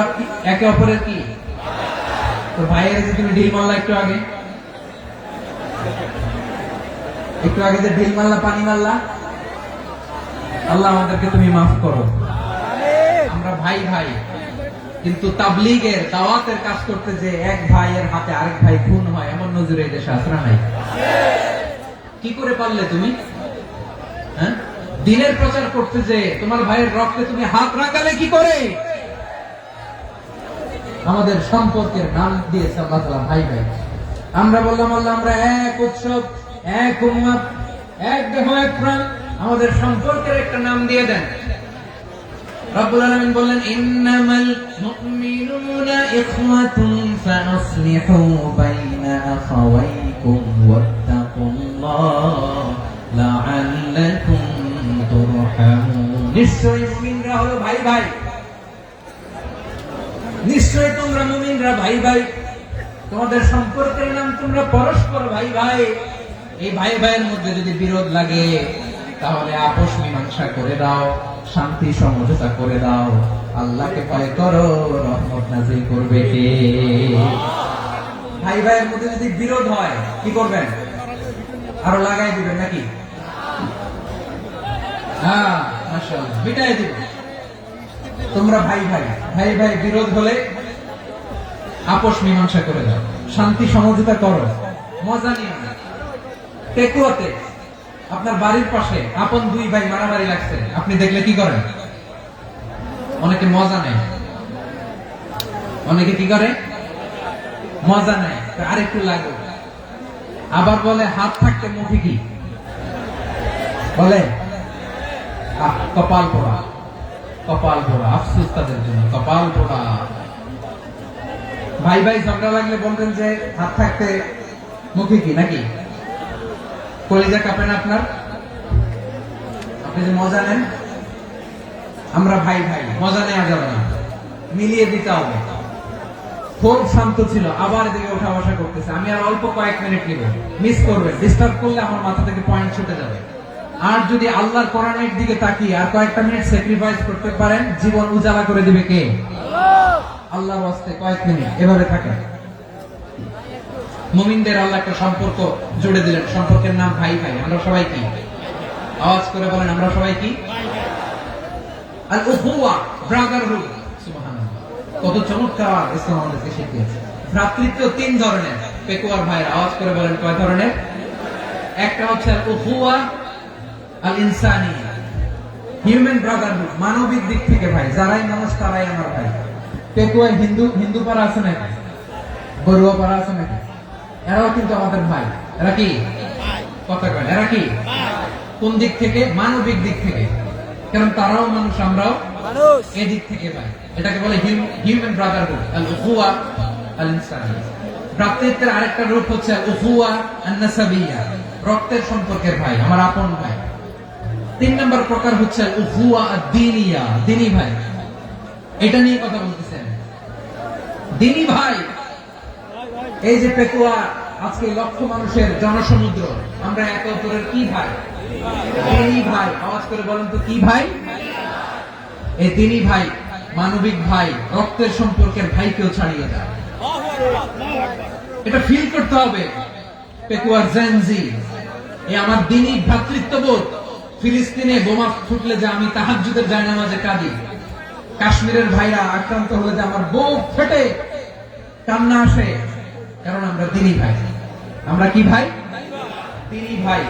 [SPEAKER 1] একে অপরের কি? তো ভাইয়ের যে তুমি ঢিল মারলা একটু আগে, যে ঢিল মারলা, পানি মারলা, আল্লাহ আমাদেরকে তুমি মাফ করো। আমরা ভাই ভাই, কিন্তু তাবলীগের দাওয়াতের কাজ করতে যে এক ভাইয়ের হাতে আরেক ভাই খুন হয়, এমন নজরে এই দেশে আসরা নাই। কি করে পারলে তুমি? হ্যাঁ, দিনের প্রচার করতে যে তোমার ভাইয়ের রক্তে তুমি হাত রাখালে কি করে? আমাদের সম্পর্কের নাম দিয়েছে আল্লাহ তাআলা ভাই ভাই। আমরা বললাম, আল্লাহ আমরা এক উৎসব, এক উম্মাহ, এক দেহ এক প্রাণ, আমাদের সম্পর্কের একটা নাম দিয়ে দেন। রব্বুল আলামিন বললেন, ইন্নামাল মুমিনুনা ইখওয়াতুন ফাসলিহু বাইনা আখাওয়াইকুম ওয়াত্তাকুল্লাহ লাআল্লাকুম তুরহামুন। নিশ্চয়ই মুমিনরা হলো ভাই ভাই, নিশ্চয় তোমরা মুমিনরা ভাই ভাই, তোমাদের সম্পর্কের নাম তোমরা পরস্পর ভাই ভাই। এই ভাই ভাইয়ের মধ্যে যদি বিরোধ লাগে, তাহলে আপোষ মীমাংসা করে দাও, শান্তি সমঝোতা করে দাও। আল্লাহকে ভয় করো, রহমত নাযিল করবে কে? ভাই ভাইয়ের মধ্যে যদি বিরোধ হয়, কি করবেন? আরো লাগাই দিবেন নাকি? হ্যাঁ, মাশাআল্লাহ, বিটাই দিবেন। তোমরা ভাই ভাই, ভাই ভাই বিরোধ হলে আপোষ মীমাংসা করে দাও, শান্তি সমঝোতা করো, মজা নিও না। টেকুয়াতে আপনার বাড়ির পাশে আপন দুই ভাই মারামারি লাগছে, আপনি দেখলে কি করেন? অনেকে মজা নেয়। অনেকে কি করে? মজা নেয়, আরেকটু লাগো। আবার বলে হাত থাকতে মুঠি কি? বলে কপাল পোড়া, কপাল পোড়া, আফসোস তাদের জন্য, কপাল পোড়া। ভাই ভাই ঝগড়া লাগলে বলবেন যে হাত থাকতে মুখে কি নাকি? কলিজা কাঁপে না আপনার? আপনি যে মজা নেন, আমরা ভাই ভাই, মজা নেওয়া যাবে না, মিলিয়ে দিতে হবে। খুব শান্ত ছিল, আবার এদিকে ওঠা বসা করতেছে। আমি আর অল্প কয়েক মিনিট নিব, মিস করবে, ডিস্টার্ব করলে আমার মাথা থেকে পয়েন্ট ছুটে যাবে। আর যদি আল্লাহর কোরআনের দিকে তাকিয়ে আর কয়েকটা মিনিট স্যাক্রিফাইস করতে পারেন, জীবন উজালা করে দিবে কে? আল্লাহর ওয়াস্তে কয়েক মিনিট এভাবে থাকে। মুমিনদের আল্লাহ একটা সম্পর্ক জুড়ে দিলেন, সম্পর্কের নাম ভাই ভাই। আমরা সবাই কি? আওয়াজ করে বলেন, আমরা সবাই কি? আল উখুয়া, ব্রাদারহুড। সুবহানাল্লাহ, কত চমৎকার ইসলাম আমাদেরকে শিখিয়েছে। ভ্রাতৃত্ব তিন ধরনের। পেকুয়ার ভাইয়ের আওয়াজ করে বলেন, কয় ধরনের? একটা হচ্ছে আল উখুয়া আল ইনসানি, হিউম্যান ব্রাদারহুড, মানবিক দিক থেকে ভাই, যারাই মানুষ তারাই আমার ভাই। পেকুয়ায় হিন্দু পাড়া আছে নাকি? বড়ুয়া পাড়া আছে নাকি? এরাও কিন্তু আমাদের ভাই। এরা কি কথা কয়? এরা কি? কোন দিক থেকে? মানবিক দিক থেকে। কারণ তারাও মানুষ, আমরাও
[SPEAKER 2] মানুষ।
[SPEAKER 1] এদিক থেকে ভাই। এটাকে বলে হিউম্যান ব্রাদারহুড, আল উখুয়া আল ইনসানি। ভ্রাতৃত্বের আরেকটা রূপ হচ্ছে আল উখুয়া আন নাসাবিয়া, রক্তের সম্পর্কের ভাই, আমার আপন ভাই। তিন নম্বর প্রকার হচ্ছে আল উখুয়া আদ-দীনিয়া, দ্বীনি ভাই। এটা নিয়ে কথা বলতেছেন, দ্বীনি ভাই। এই যে পেকুয়া, আজকে লক্ষ মানুষের জনসমুদ্র, আমরা একে অপরের কি ভাই? দ্বীনি ভাই। আওয়াজ করে বলেন তো, কি ভাই? এই দ্বীনি ভাই, মানবিক ভাই, রক্তের সম্পর্কের ভাইকেও ছাড়িয়ে যায়। এটা ফিল করতে হবে। পেকুয়ার জেনজি, এই আমার দ্বীনি ভ্রাতৃত্ববোধ। ফিলিস্তিনে বোমা ফুটলে যে আমি তাহাজ্জুদের জায়নামাজে কাঁদি, কাশ্মীরের ভাইরা আক্রান্ত হলে যে আমার বুক ফেটে কান্না আসে, কারণ আমরা দ্বীনি ভাই। আমরা কি ভাই? দ্বীনি ভাই।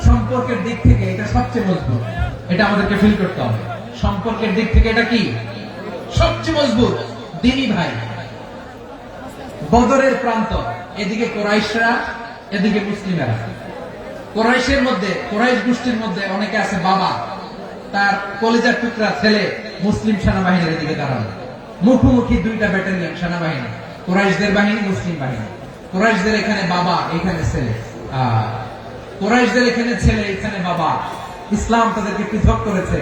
[SPEAKER 1] সম্পর্কের দিক থেকে এটা সবচেয়ে মজবুত। এটা আমাদেরকে ফিল করতে হবে। সম্পর্কের দিক থেকে এটা কি? সবচেয়ে মজবুত, দ্বীনি ভাই। বদরের প্রান্ত, এদিকে কোরাইশরা, এদিকে মুসলিমেরা। কোরাইশের মধ্যে, কোরাইশ গোষ্ঠীর মধ্যে অনেকে আছে বাবা, তার কলিজার টুকরা ছেলে মুসলিম সেনাবাহিনীর দিকে দাঁড়ানো। মুখোমুখি দুইটা ব্যাটালিয়ন সেনাবাহিনী, কোরাইশদের বাহিনী, মুসলিম বাহিনী। কোরাইশদের এখানে বাবা, এখানে ছেলে। কোরাইশদের এখানে ছেলে, এখানে বাবা। ইসলাম তাদেরকে পৃথক করেছে।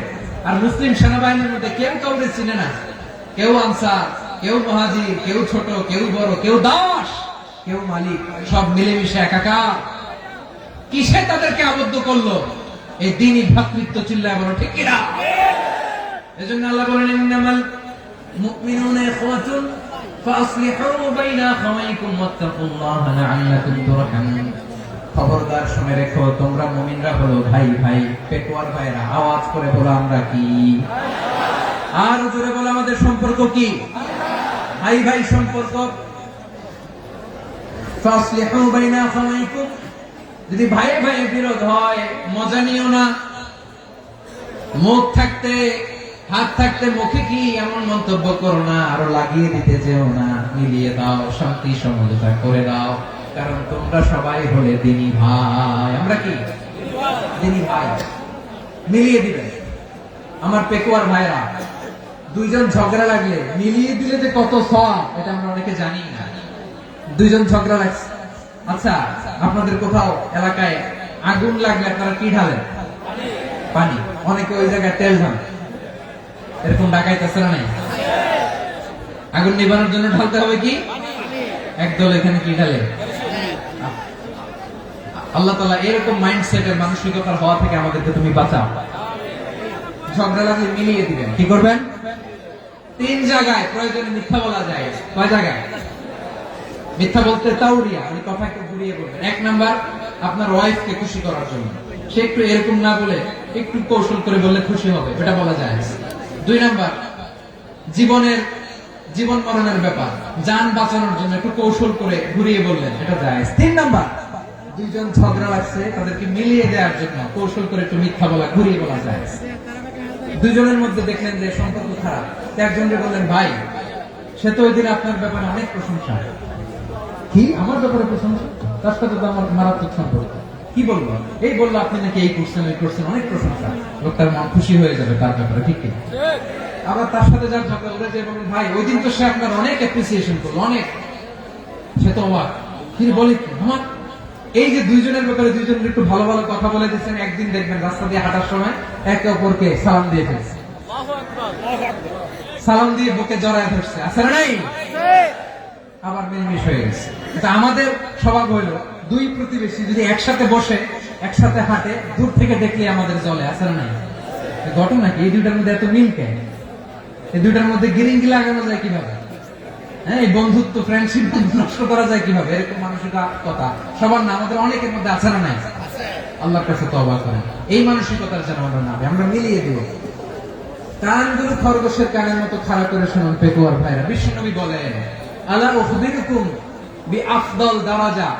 [SPEAKER 1] আর মুসলিম সেনাবাহিনীর মধ্যে কেউ কাউকে চিনে না। কেউ আনসার, কেউ মুহাজির, কেউ ছোট, কেউ বড়, কেউ দাস, কেউ মালিক, সব মিলেমিশে একাকার। কিসে তাদেরকে আবদ্ধ করলো? এই দ্বীনি ভ্রাতৃত্ব। চিল্লায় বলো ঠিক কিনা? এজন্য আল্লাহ বলেন, ইন্নামাল মুমিনুনা ইখওয়াতুন ফাসলিহু বাইনা আখাওয়াইকুম ওয়াত্তাকুল্লাহা লাআল্লাকুম তুরহামুন। খবরদার শুনে রেখো, তোমরা মুমিনরা হলো ভাই ভাই। পেকুয়ার ভাইরা আওয়াজ করে বলো, আমরা কি? আর জোরে বলো, আমাদের সম্পর্ক কি? ভাই ভাই সম্পর্ক। ফাসলিহু বাইনা আখাওয়াইকুম, যদি ভাই ভাই বিরোধ হয় মজা নিও না। মুখ থাকতে, হাত থাকতে মুখে কি এমন মন্তব্য করো না, আরো লাগিয়ে দিতে যেও না। মিলিয়ে দাও, শান্তি সমঝোতা করে দাও, কারণ তোমরা সবাই হলে দ্বীনি ভাই। আমরা কি? দ্বীনি ভাই। মিলিয়ে দিবে। আমার পেকুয়ার ভাইরা, দুইজন ঝগড়া লাগলে মিলিয়ে দিলে যে কত সওয়াব, এটা আমরা অনেকে জানি না। দুইজন ঝগড়া লাগছে, আচ্ছা আপনাদের কোথাও এলাকায় আগুন লাগলে আপনারা কি ঢালেন? পানি। অনেকে ওই জায়গায় তেল ঢালেন। এরকম ডাকাইতেছে না? নাই? আগুন নিবানোর জন্য ঢালতে হবে কি? একদল এখানে কি ঢালে? আল্লাহ তাআলা এরকম মাইন্ডসেটের মানসিকতার হওয়া থেকে আমাদেরকে তুমি বাঁচাও। ঝগড়া লাগলে মিলিয়ে দিবেন। কি করবেন? তিন জায়গায় প্রয়োজনে মিথ্যা বলা যায়। কয় জায়গায় মিথ্যা বলতে? তাওরিয়া, আমি কথাকে ঘুরিয়ে বলবেন। এক নাম্বার, আপনার ওয়াইফকে খুশি করার জন্য। সে একটু এরকম না বলে একটু কৌশল করে বললে খুশি হবে, এটা বলা যায়। দুই নাম্বার, জীবন মরণের ব্যাপার, জান বাঁচানোর জন্য একটু কৌশল করে ঘুরিয়ে বললেন, এটা যায়। তিন নাম্বার, দুইজন ঝগড়া লাগছে, তাদেরকে মিলিয়ে দেওয়ার জন্য কৌশল করে একটু মিথ্যা বলা, ঘুরিয়ে বলা যায়। দুজনের মধ্যে দেখলেন যে সম্পর্ক খারাপ, একজনকে বললেন, ভাই সে তো ওই দিন আপনার ব্যাপারে অনেক প্রশংসা। কি? আমার ব্যাপারে প্রশংসা? তার সাথে তো আমার মারাত্মক সম্পর্ক। কি বলবো? এই বললো আপনি নাকি এই করছেন ওই করছেন, অনেক প্রশংসা। লোকটার মন খুশি হয়ে যাবে তার ব্যাপারে, ঠিক কি? আবার তার সাথে যার ঝগড়া করে যে বলবেন ভাই ওই দিন তো সে আপনার অনেক অ্যাপ্রিসিয়েশন করলো, অনেক, সে তো অবাক। তিনি বলে কি আমার এই যে দুইজনের ব্যাপারে দুইজনের একটু ভালো ভালো কথা বলে দিচ্ছেন, একদিন দেখবেন রাস্তা দিয়ে হাঁটার সময় একে অপরকে সালাম দিয়ে ফেলছে, সালাম দিয়ে বুকে জড়ায় ধরছে, আছে না নাই? আবার মিলমিশ হয়ে গেছে। কিন্তু আমাদের স্বভাব হইলো দুই প্রতিবেশী যদি একসাথে বসে একসাথে হাঁটে, দূর থেকে দেখলে আমাদের জলে, আছে না নাই? ঘটনা কি এই দুইটার মধ্যে এত মিল কেন? এই দুইটার মধ্যে গিরিঙ্গি লাগানো যায় কিভাবে? হ্যাঁ, এই বন্ধুত্ব ফ্রেন্ডশিপ নষ্ট করা যায় কিভাবে? এরকম মানসিকতা সবার না, আমাদের অনেকের মধ্যে আছে না নাই? আল্লাহর কাছে তওবা করেন এই মানসিকতার যেন আমরা না, আমরা মিলিয়ে দিব। কানগুলো খরগোশের কানের মতো খাড়া করে শুনুন পেকুয়ার ভাইরা। বিশ্বনবী বলেন আলা উখবিরুকুম বিআফদাল দারাজা,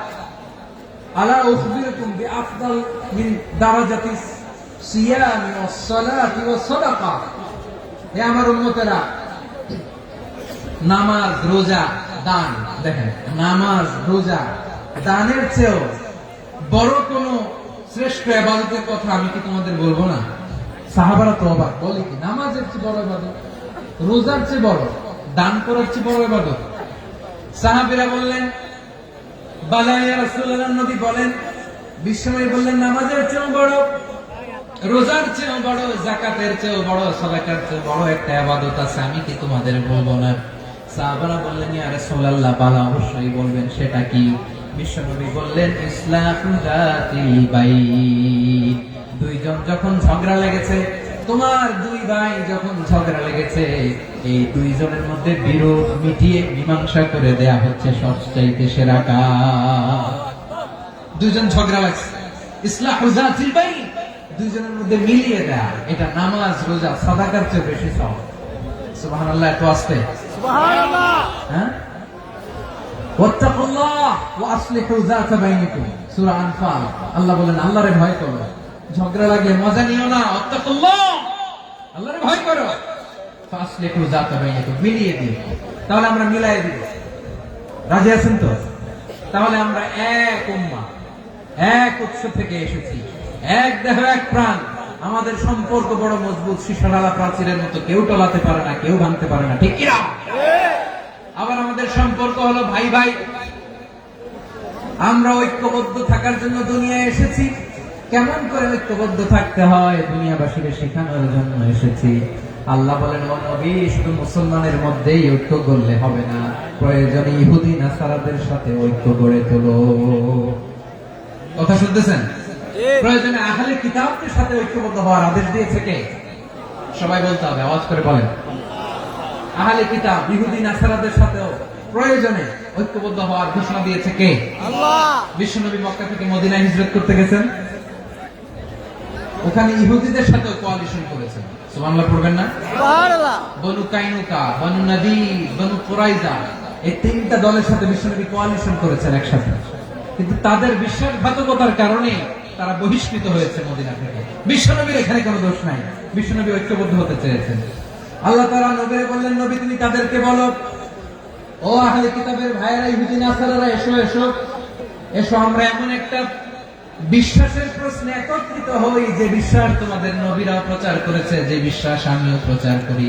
[SPEAKER 1] আলা উখবিরুকুম বিআফদাল মিন দারাজাতিস সিয়ামি ওয়াস সালাতি ওয়াস সাদাকা। হে আমার উম্মতেরা, নামাজ, রোজা, দান, দেখেন নামাজ, রোজা, দানের চেয়েও বড় কোন শ্রেষ্ঠ ইবাদতের কথা আমি কি তোমাদের বলবো না? সাহাবারা তো অবাক, বলে কি নামাজের চেয়ে বড় ইবাদত, রোজার চেয়ে বড়, দান করার চেয়ে বড় ইবাদত? সাহাবীরা বললেন বালা ইয়া রাসূলুল্লাহ, নবী বলেন, বিশ্বনবী বললেন নামাজের চেয়েও বড়, রোজার চেয়েও বড়, যাকাতের চেয়েও বড়, সাদাকার চেয়েও বড় একটা ইবাদত আছে, আমি কি তোমাদের বলবো না? সাহাবারা বললেন ইয়া রাসূলুল্লাহ, বালা অবশ্যই বলবেন, সেটা কি? বিশ্বনবী বললেন ইসলাহু যাতিল বাইন। দুইজন যখন ঝগড়া লেগেছে, তোমার দুই ভাই যখন ঝগড়া লেগেছে, এই দুইজনের মধ্যে বিরোধ মিটিয়ে মীমাংসা করে দেয়া হচ্ছে সবচাইতে সেরা কাজ। দুইজন ঝগড়া লাগছে, ইসলাহু যাতিল বাইন, দুইজনের মধ্যে মিলিয়ে দেয়া, এটা নামাজ, রোজা, সাদাকার চেয়ে বেশি সওয়াব। সুবহানাল্লাহ, এত আসতে
[SPEAKER 2] সুবহানাল্লাহ।
[SPEAKER 1] হ্যাঁ, ওয়াত্তাকুল্লাহ ওয়া আসলিহু যাতা বাইনিকুম, সূরা আনফাল। আল্লাহ বলেন আল্লাহরে ভয় করো, ঝগড়া লাগলে মজা নিও না, ওয়াত্তাকুল্লাহ, আল্লাহরে ভয় করো, ফাসলিহু যাতা বাইনিকুম, মিলিয়ে দিও। তাহলে আমরা মিলাই দিব, রাজি আছেন তো? তাহলে আমরা এক উম্মাহ, এক উৎস থেকে এসেছি, এক দেহ এক প্রাণ, আমাদের সম্পর্ক বড় মজবুত, শিশারালা প্রাচীরের মতো, কেউ টলাতে পারে না, কেউ ভাঙতে পারে না, ঠিক কিনা? আবার আমাদের সম্পর্ক হলো ভাই ভাই, আমরা ঐক্যবদ্ধ থাকার জন্য দুনিয়ায় এসেছি। কেমন করে ঐক্যবদ্ধ থাকতে হয় দুনিয়াবাসীকে শেখানোর জন্য এসেছি। আল্লাহ বলেন ও নবী, শুধু মুসলমানের মধ্যেই ঐক্য করলে হবে না, প্রয়োজনে ইহুদি নাসারাদের সাথে ঐক্য গড়ে তোলো। কথা শুনতেছেন? প্রয়োজনে আহলে কিতাবদের সাথে ঐক্যবদ্ধ হওয়ার আদেশ দিয়েছে কে? সবাই বলতে হবে, আওয়াজ করে বলেন। আহলে কিতাব ইহুদি নাসারাদের সাথেও প্রয়োজনে ঐক্যবদ্ধ হওয়ার ঘোষণা দিয়েছে কে?
[SPEAKER 2] আল্লাহ।
[SPEAKER 1] বিশ্বনবী মক্কা থেকে মদিনায় হিজরত করতে গেছেন, ওখানে ইহুদিদের সাথেও কোয়ালিশন করেছেন। সুবহানাল্লাহ পড়বেন না?
[SPEAKER 2] সুবহানাল্লাহ।
[SPEAKER 1] বনু কাইনুকা, বনু নাদির, বনু কুরাইজা, এই তিনটা দলের সাথে বিশ্বনবী কোয়ালিশন করেছেন একসাথে। কিন্তু তাদের বিশ্বাসঘাতকতার কারণে তারা বহিষ্কৃত হয়েছে মদিনা থেকে। বিশ্বনবীর এখানে কোনো দোষ নাই, বিশ্বনবী ঐক্যবদ্ধ হতে চেয়েছেন। আল্লাহ তাআলা নবীরে বললেন, নবী তুমি তাদেরকে বলো, ও আহলে কিতাবের ভাইয়েরা, ইহুদি নাসারারা, এসো এসো এসো, আমরা এমন একটা বিশ্বাসের প্রশ্নে একত্রিত হই যে বিশ্বাস তোমাদের নবীরাও প্রচার করেছে, যে বিশ্বাস আমিও প্রচার করি,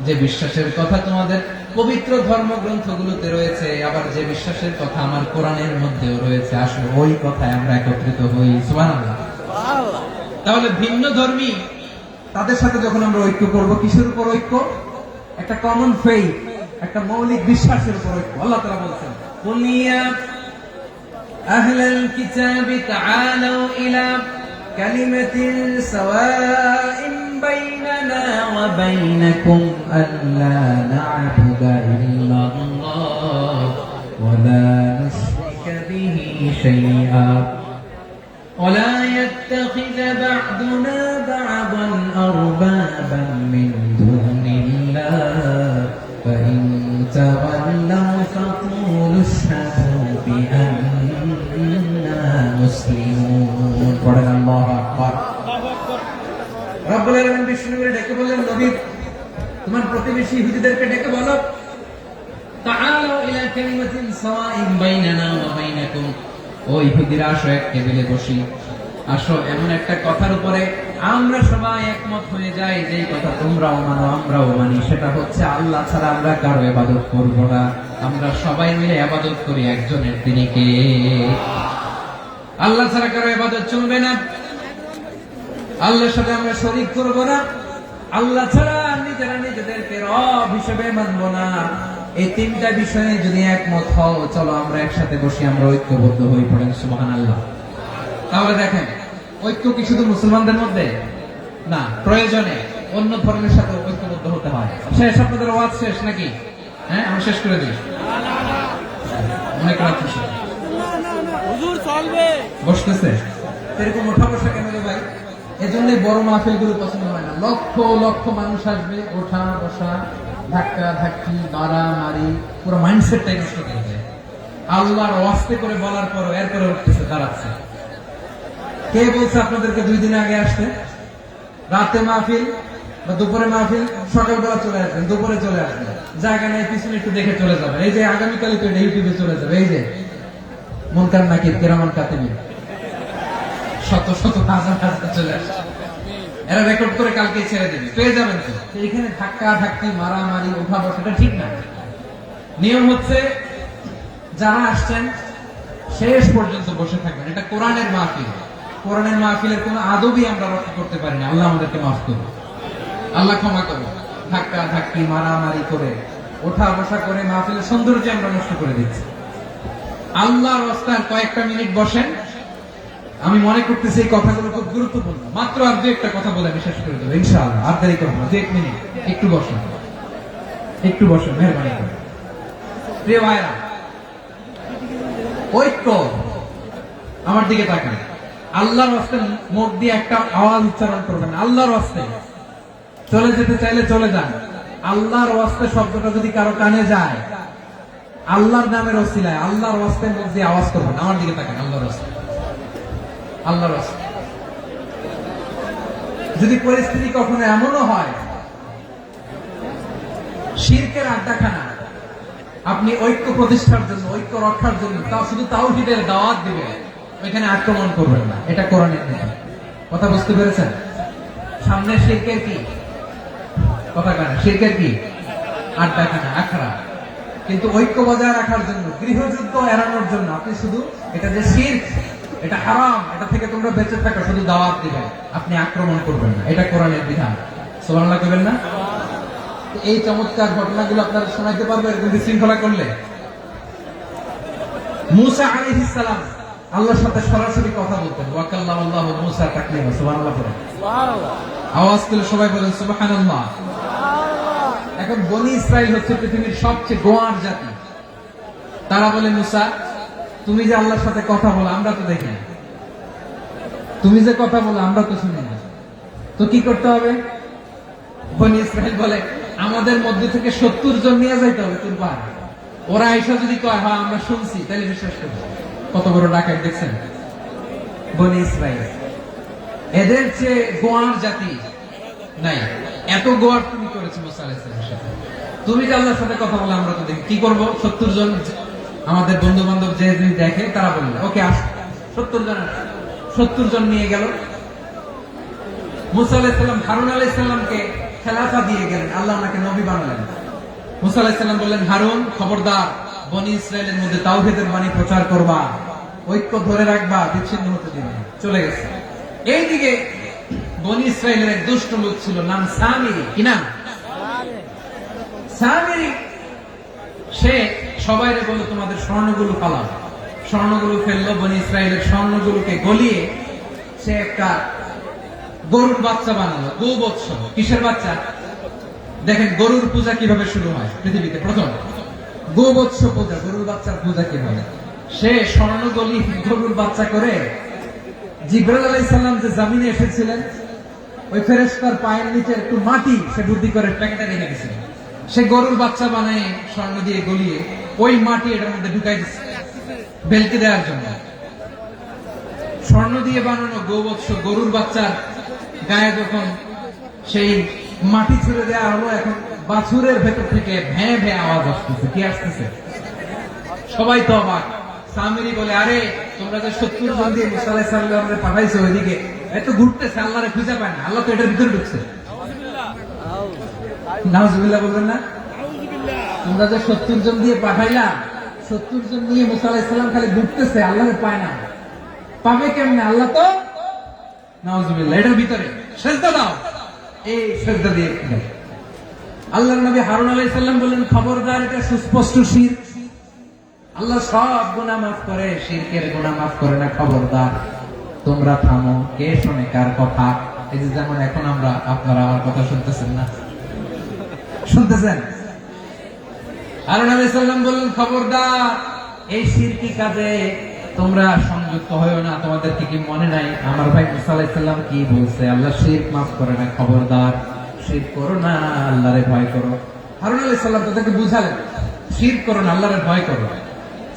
[SPEAKER 1] যে বিশ্বাসের কথা তোমাদের পবিত্র ধর্মগ্রন্থগুলোতে রয়েছে, আবার যে বিশ্বাসের কথা আমার কোরআনের মধ্যেও রয়েছে, আসলে ওই কথায় আমরা একত্রিত হই। সুবহানাল্লাহ।
[SPEAKER 2] সুবহানাল্লাহ।
[SPEAKER 1] তাহলে ভিন্ন ধর্মী তাদের সাথে যখন আমরা ঐক্য করব, কিসের উপর ঐক্য? একটা কমন ফেইথ, একটা মৌলিক বিশ্বাসের উপর ঐক্য। আল্লাহ তাআলা বলেছেন কুলিয়া আহলাল কিতাবি তাআলাউ ইলা কালিমাতিন সাওয়াইন বাইনানা ওয়া বাইনাকুম আল্লা না'বুদা ইল্লাল্লাহ ওয়া লা নুশরিকা বিহি শাইআ ولا يتخذ بعضنا بعضا أربابا من دون الله فإن تولوا فقولوا اشهدوا بأننا مسلمون. পড়েন আল্লাহু আকবার। রব্বুল আলামিন বিষ্ণুকে ডেকে বললেন, নবী তোমার প্রতিবেশী ইহুদিদেরকে ডেকে বলো, তাআলাউ ইলা কালিমাতিন সাওয়াইন বাইনানা ওয়া বাইনাকুম, ও ইহুদিরা আসো এক টেবিলে বসি, আসো এমন একটা কথার উপরে আমরা সবাই একমত হয়ে যাই, যে কথা তোমরাও মানো আমরাও মানি, সেটা হচ্ছে আল্লাহ ছাড়া আমরা কারো ইবাদত করব না। আমরা সবাই মিলে ইবাদত করি একজনের, তিনি কে? আল্লাহ ছাড়া কারো ইবাদত চলবে না, আল্লাহর সাথে আমরা শরীক করব না, আল্লাহ ছাড়া নিজেরা নিজেদেরকে রব হিসেবে মানব না। এই তিনটা বিষয়ে যদি একমত হও, চলো আমরা একসাথে বসি, আমরা ঐক্যবদ্ধ হয়ে পড়েন। সুবহানাল্লাহ। তাহলে দেখেন, ঐক্য কি শুধু মুসলমানদের মধ্যে না, প্রয়োজনে অন্য ধর্মের সাথে ঐক্যবদ্ধ হতে হয়। শেষ, আপনাদের ওয়াজ শেষ নাকি? হ্যাঁ, আমি শেষ করে দিই। অনেক রাত হয়েছে।
[SPEAKER 2] হুজুর চলবে
[SPEAKER 1] বসতেছে এরকম ওঠা বসা কেন রে ভাই? এজন্যই বড় মাহফিল গুলো পছন্দ হয় না। লক্ষ লক্ষ মানুষ আসবে, ওঠা বসা, ধাক্কা ধাক্কি, মারামারি, পুরো মাইন্ডসেটটাই নষ্ট করে দেয়। আল্লাহর ওয়াস্তে করে বলার পর এরপরে উঠতেছে, দাঁড়াচ্ছে। কে বলছে আপনাদেরকে 2 দিন আগে আসতে? রাতে মাহফিল বা দুপুরে মাহফিল, সকালবেলা চলে আসবেন, দুপুরে চলে আসবেন, জায়গা নাই পিছনে একটু দেখে চলে যাবেন। এই যে আগামীকালই তো ইউটিউবে চলে যাবে, এই যে মুনকার নাকির কিরামান কাতিবিন, শত শত হাজার হাজার চলে আসছে, এরা রেকর্ড করে কালকে ছেড়ে দেবে, পেয়ে যাবেন তো। এখানে ধাক্কা ধাক্কি, মারামারি, উঠা বসাটা ঠিক না। নিয়ম হচ্ছে যারা আসছেন শেষ পর্যন্ত বসে থাকবেন। এটা কোরআনের মাহফিল, কোরআনের মাহফিলের কোন আদবই আমরা রক্ষা করতে পারি না। আল্লাহ আমাদেরকে মাফ করুন, আল্লাহ ক্ষমা করুন। ধাক্কা ধাক্কি, মারামারি করে, ওঠা বসা করে মাহফিলের সৌন্দর্য আমরা নষ্ট করে দিচ্ছি। আল্লাহর রাস্তায় কয়েকটা মিনিট বসেন। আমি মনে করতেছি এই কথাগুলো খুব গুরুত্বপূর্ণ। মাত্র আর 2-1টা কথা বলে আমি শেষ করে দেবো ইনশাআল্লাহ। আর দেরি করবো না, 2-1 মিনিট একটু বসেন, একটু বসেন, মেহরবানি করে। প্রিয় ভাইরা, ঐক্য, আমার দিকে তাকান। আল্লাহর রাস্তায় মুখ দিয়ে একটা আওয়াজ উচ্চারণ করবেন, আল্লাহর রাস্তায়। চলে যেতে চাইলে চলে যান। আল্লাহর রাস্তায় শব্দটা যদি কারো কানে যায়, আল্লাহর নামের ওসিলায় আল্লাহর রাস্তায় মুখ দিয়ে আওয়াজ করবেন। আমার দিকে তাকান, আল্লাহর রাস্তায়, আল্লাহর রাস্তায়। যদি পরিস্থিতি কখনো এমনও হয় শিরকের আড্ডাখানা, আপনি ঐক্য প্রতিষ্ঠার জন্য, ঐক্য রক্ষার জন্য তাও শুধু তাওহীদের দাওয়াত দিবেন, ওইখানে আক্রমণ করবেন না। এটা কোরআনের নীতি। কথা বুঝতে পেরেছেন? সামনে শিরকের কি কথা কানে, শিরকের কি আড্ডাখানা, আখড়া। কিন্তু ঐক্য বজায় রাখার জন্য, গৃহযুদ্ধ এড়ানোর জন্য আপনি শুধু এটা যে শিরক, এটা হারাম, এটা থেকে তোমরা বেঁচে থাকো, শুধু দাওয়াত দিবেন, আপনি আক্রমণ করবেন না। এটা কোরআনের বিধান। সুবহানাল্লাহ করবেন না? এই চমৎকার ঘটনাগুলো আপনারা শোনাইতে পারবে এরকম বিশৃঙ্খলা করলে। মূসা আলাইহিস সালাম আল্লাহর সাথে সরাসরি কথা বলতেন। ওয়াকাল্লামাল্লাহু মূসা তাকলিমা। সুবহানাল্লাহ পড়েন,
[SPEAKER 2] সুবহানাল্লাহ।
[SPEAKER 1] আওয়াজ তুলে সবাই বলেন সুবহানাল্লাহ।
[SPEAKER 2] সুবহানাল্লাহ।
[SPEAKER 1] এখন বনি ইসরাইল হচ্ছে পৃথিবীর সবচেয়ে গোয়ার জাতি। তারা বলে, মূসা তুমি যে আল্লাহর সাথে কথা বলো আমরা তো দেখি না, তুমি যে কথা বলো আমরা তো শুনি না, তো কি করতে হবে? বনি ইসরাইল বলে, আমাদের মধ্যে থেকে 70 জন নিয়ে যাইতে হবে তোর পাহাড়ে। ওরা আইসা যদি কয় হ্যাঁ আমরা শুনছি, তাহলে বিশ্বাস করবো। কত বড় ডাকাত দেখছেন বনি ইসরাইল। এদের চেয়ে গোয়ার জাতি নাই। এত গোয়ার তুমি করেছো মুসা আলাইহিস সালামের সাথে। তুমি যে আল্লাহর সাথে কথা বলে আমরা তো দেখি, কি করবো? 70 জন আমাদের বন্ধু বান্ধব যে যদি দেখে তারা বলবে ওকে আস, 70 জন নিয়ে গেল। মুসা আলাইহিস সালাম হারুন আলাইহিস সালামকে খেলাফা দিয়ে গেলেন, আল্লাহ ওনাকে নবী বানালেন। মুসা আলাইহিস সালাম বললেন, হারুন খবরদার, বনি ইসরায়েলের মধ্যে তাওহীদের বাণী প্রচার করবা, ঐক্য ধরে রাখবা, বিচ্ছিন্ন হতে দিবে না। চলে গেছে। এইদিকে বনি ইসরায়েলের এক দুষ্ট লোক ছিল, নাম সামিরি। কি নাম? সামিরি। সে সবাইরে বলল তোমাদের স্বর্ণগুলো পালাও। স্বর্ণগুলো ফেললো, বনি ইসরায়েলের স্বর্ণগুলোকে গলিয়ে সে একটা গরুর বাচ্চা বানালো। গোবৎস। কিসের বাচ্চা? দেখেন গরুর পূজা কিভাবে শুরু হয় পৃথিবীতে প্রথম, গোবৎস পূজা, গরুর বাচ্চার পূজা কিভাবে। সে স্বর্ণগলি গরুর বাচ্চা করে জিবরাইল আলাইহিস সালাম যে জমিনে এসেছিলেন, ওই ফেরেশতার পায়ের নিচে একটু মাটি সে বুদ্ধি করে প্যাকেটে রেখে দিয়েছিল। সে গরুর বাচ্চা বানায় স্বর্ণ দিয়ে গলিয়ে ওই মাটি এটার মধ্যে ঢুকাই দিচ্ছে বেলকে দেওয়ার জন্য। স্বর্ণ দিয়ে বানানো গোবৎস গরুর বাচ্চার গায়ে যখন সেই মাটি ছুড়ে দেওয়া হলো, এখন বাছুরের ভেতর থেকে ভ্যাঁ ভ্যাঁ আওয়াজ আসতেছে। কি আসতেছে? সবাই তো অবাক। সামিরি বলে, আরে তোমরা যে 70 জন দিয়ে মুসা আলাইহিস সালামকে পাঠাইছো ওইদিকে, এত ঘুরতেছে, আল্লাহরে খুঁজে পায় না, আল্লাহ তো এটার ভিতরে ঢুকছে। নাউজুবিল্লাহ বলবেন না? তোমরা যে 70 জন দিয়ে পাঠাইলা, 70 জন দিয়ে মুসা আলাইহিস সালাম খালি ঘুরতেছে, আল্লাহরে পায় না। পাবে কেমনে? আল্লাহ তো নাউজুবিল্লাহ এটার ভিতরে। সেজদা দাও, এই সেজদা দিয়ে দাও। আল্লাহর নবী হারুন আলাইহিস সালাম বললেন, খবরদার, এটা সুস্পষ্ট শিরক। আল্লাহ সব গুনাহ মাফ করে, শিরকের গুনাহ মাফ করে না, খবরদার তোমরা থামো। কে শোনে কার কথা? এই যে যেমন এখন আপনারা আমার কথা শুনতেছেন না, শুনতেছেন? হারুন আলাইহিস সালাম বললেন, খবরদার এই শিরকি কাজে তোমরা সংযুক্ত হয়ো না। তোমাদের কি মনে নাই আমার ভাই মুসা আলাইহিস সালাম কি বলছে? আল্লাহ শিরক মাফ করে না, খবরদার শিরক করো না, আল্লাহরে ভয় করো। হারুন আলাইহিস সালাম তাদেরকে বুঝালেন, শিরক করো না, আল্লাহরে ভয় করো।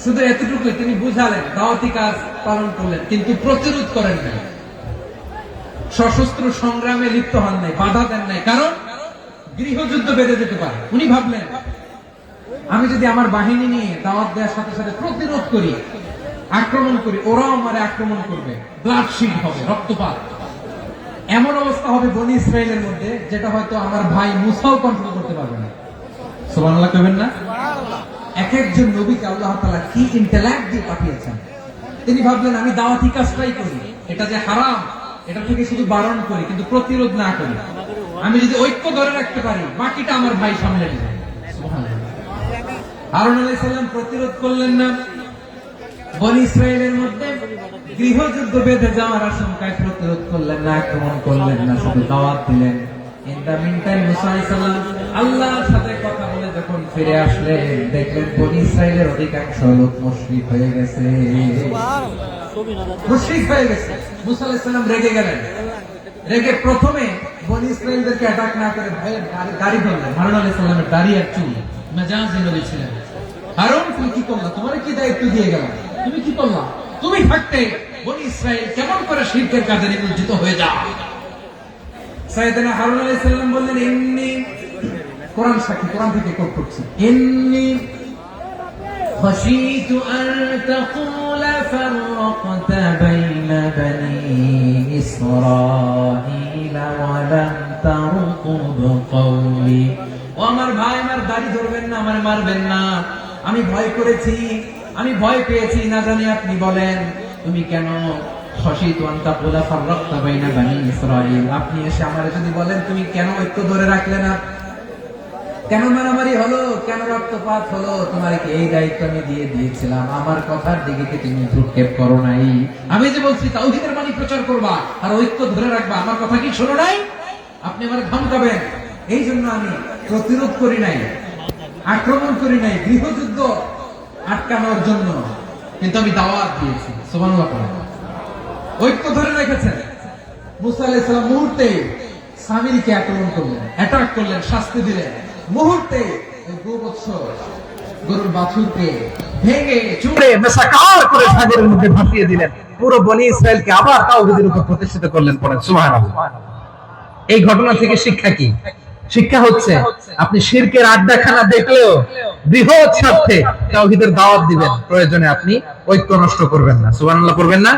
[SPEAKER 1] শুধু এতটুকুই তিনি বুঝালেন, দাওয়াতি কাজ পালন করলেন, কিন্তু প্রতিরোধ করেন নাই, সশস্ত্র সংগ্রামে লিপ্ত হন নাই, বাধা দেন নাই, কারণ গৃহযুদ্ধ বেঁধে যেতে পারে। উনি ভাবলেন, আমি যদি আমার বাহিনী নিয়ে দাওয়াত দেওয়ার সাথে সাথে প্রতিরোধ করি, আক্রমণ করি, ওরাও আমারে আক্রমণ করবে, ব্লাডশিড হবে, রক্তপাত, এমন অবস্থা হবে বনি ইসরায়েলের মধ্যে, যেটা হয়তো আমার ভাই মুসাও কন্ট্রোল করতে পারবে না। সুবহানাল্লাহ কইবেন না? এক একজন নবীকে আল্লাহ তাআলা কি ইন্টেলেক্ট দিয়ে পাঠিয়েছেন। তিনি ভাবলেন, আমি দাওয়াতি কাজটাই করি, এটা যে হারাম এটা থেকে শুধু বারণ করি, কিন্তু প্রতিরোধ না করি। আমি যদি ঐক্য ধরে রাখতে পারি, বাকিটা আমার ভাই সামলে নেবে। সুবহানাল্লাহ। হারুন আলাইহিস সালাম প্রতিরোধ করলেন না, বনি ইসরায়েলের মধ্যে গৃহযুদ্ধ বেঁধে যাওয়ার আশঙ্কায় প্রতিরোধ করলেন না, আক্রমণ করলেন না, শুধু দাওয়াত দিলেন। ইন দা মিন টাইম মুসা আলাইহিস সালাম আল্লাহর সাথে কথা বলে যখন ফিরে আসলেন, দেখলেন বনি ইসরায়েলের অধিকাংশ লোক মুশরিক হয়ে গেছে, মুশরিক হয়ে গেছে। মুসা আলাইহিস সালাম রেগে গেলেন, রেগে প্রথমে বনি ইসরায়েলদেরকে অ্যাটাক না করে ভয়ে দাড়ি ধরলেন। হারুন আলাইহিস সালামের দাড়ি আর চুল, মেজাজি নবী ছিলেন। হারুন, তুমি কি করলা? তোমার কি দায়িত্ব দিয়ে গেলাম, তুমি কি করলা? তুমি থাকতে বনি ইসরায়েল কেমন করে শিরকের কাজে নিমজ্জিত হয়ে যায়? সাইয়েদনা হারুন আলাইহিস সালাম বললেন, ইন্নী, কোরআন সাক্ষী, কোরআন থেকে কোট করছি, ইন্নী খাশীতু আন তাকুলা ফাররাকতা বাইনা বনি ইসরাঈলা ওয়া লাম তারকুব কওলি। ও আমার ভাই, আমার দাড়ি ধরবেন না, আমার মারবেন না, আমি ভয় করেছি, আমি ভয় পেয়েছি, না জানি আপনি বলেন তুমি কেন খাশীতু আন তাকুলা ফাররাকতা বাইনা বনি ইসরাঈল, আপনি এসে আমারে যদি বলেন তুমি কেন ঐক্য ধরে রাখলে না, কেন মারামারি হলো, কেন রক্তপাত হলো, তোমার কি এই দায়িত্ব আমি দিয়ে দিয়েছিলাম? আমার কথার দিকে কি তুমি ভ্রুক্ষেপ করো নাই? আমি যে বলছি তাওহীদের বাণী প্রচার করবা আর ঐক্য ধরে রাখবা, আমার কথা কি শোনো নাই? আপনি আমার ধমকাবেন, এই জন্য আমি প্রতিরোধ করি নাই, আক্রমণ করি নাই, গৃহযুদ্ধ আটকানোর জন্য, কিন্তু আমি দাওয়াত দিয়েছি। সুবহানাল্লাহ। ঐক্য ধরে রেখেছেন। মুসা আলাইহিস সালাম মুহূর্তে সামিরীকে আক্রমণ করলেন, অ্যাটাক করলেন, শাস্তি দিলেন। মুহূর্তে ওই গোবৎস গরুর বাছুরকে ভেঙে চুড়ে মেসাকার করে সাগরের মধ্যে ভাসিয়ে দিলেন। পুরো বনি ইসরায়েলকে আবার তাওহীদের উপর প্রতিষ্ঠিত করলেন। পড়েন সুবহানাল্লাহ। এই ঘটনা থেকে শিক্ষা কি? শিক্ষা হচ্ছে, আপনি শিরকের আড্ডাখানা দেখলেও বৃহৎ স্বার্থে তাওহীদের দাওয়াত দিবেন, প্রয়োজনে আপনি ঐক্য নষ্ট করবেন না। সুবহানাল্লাহ করবেন না?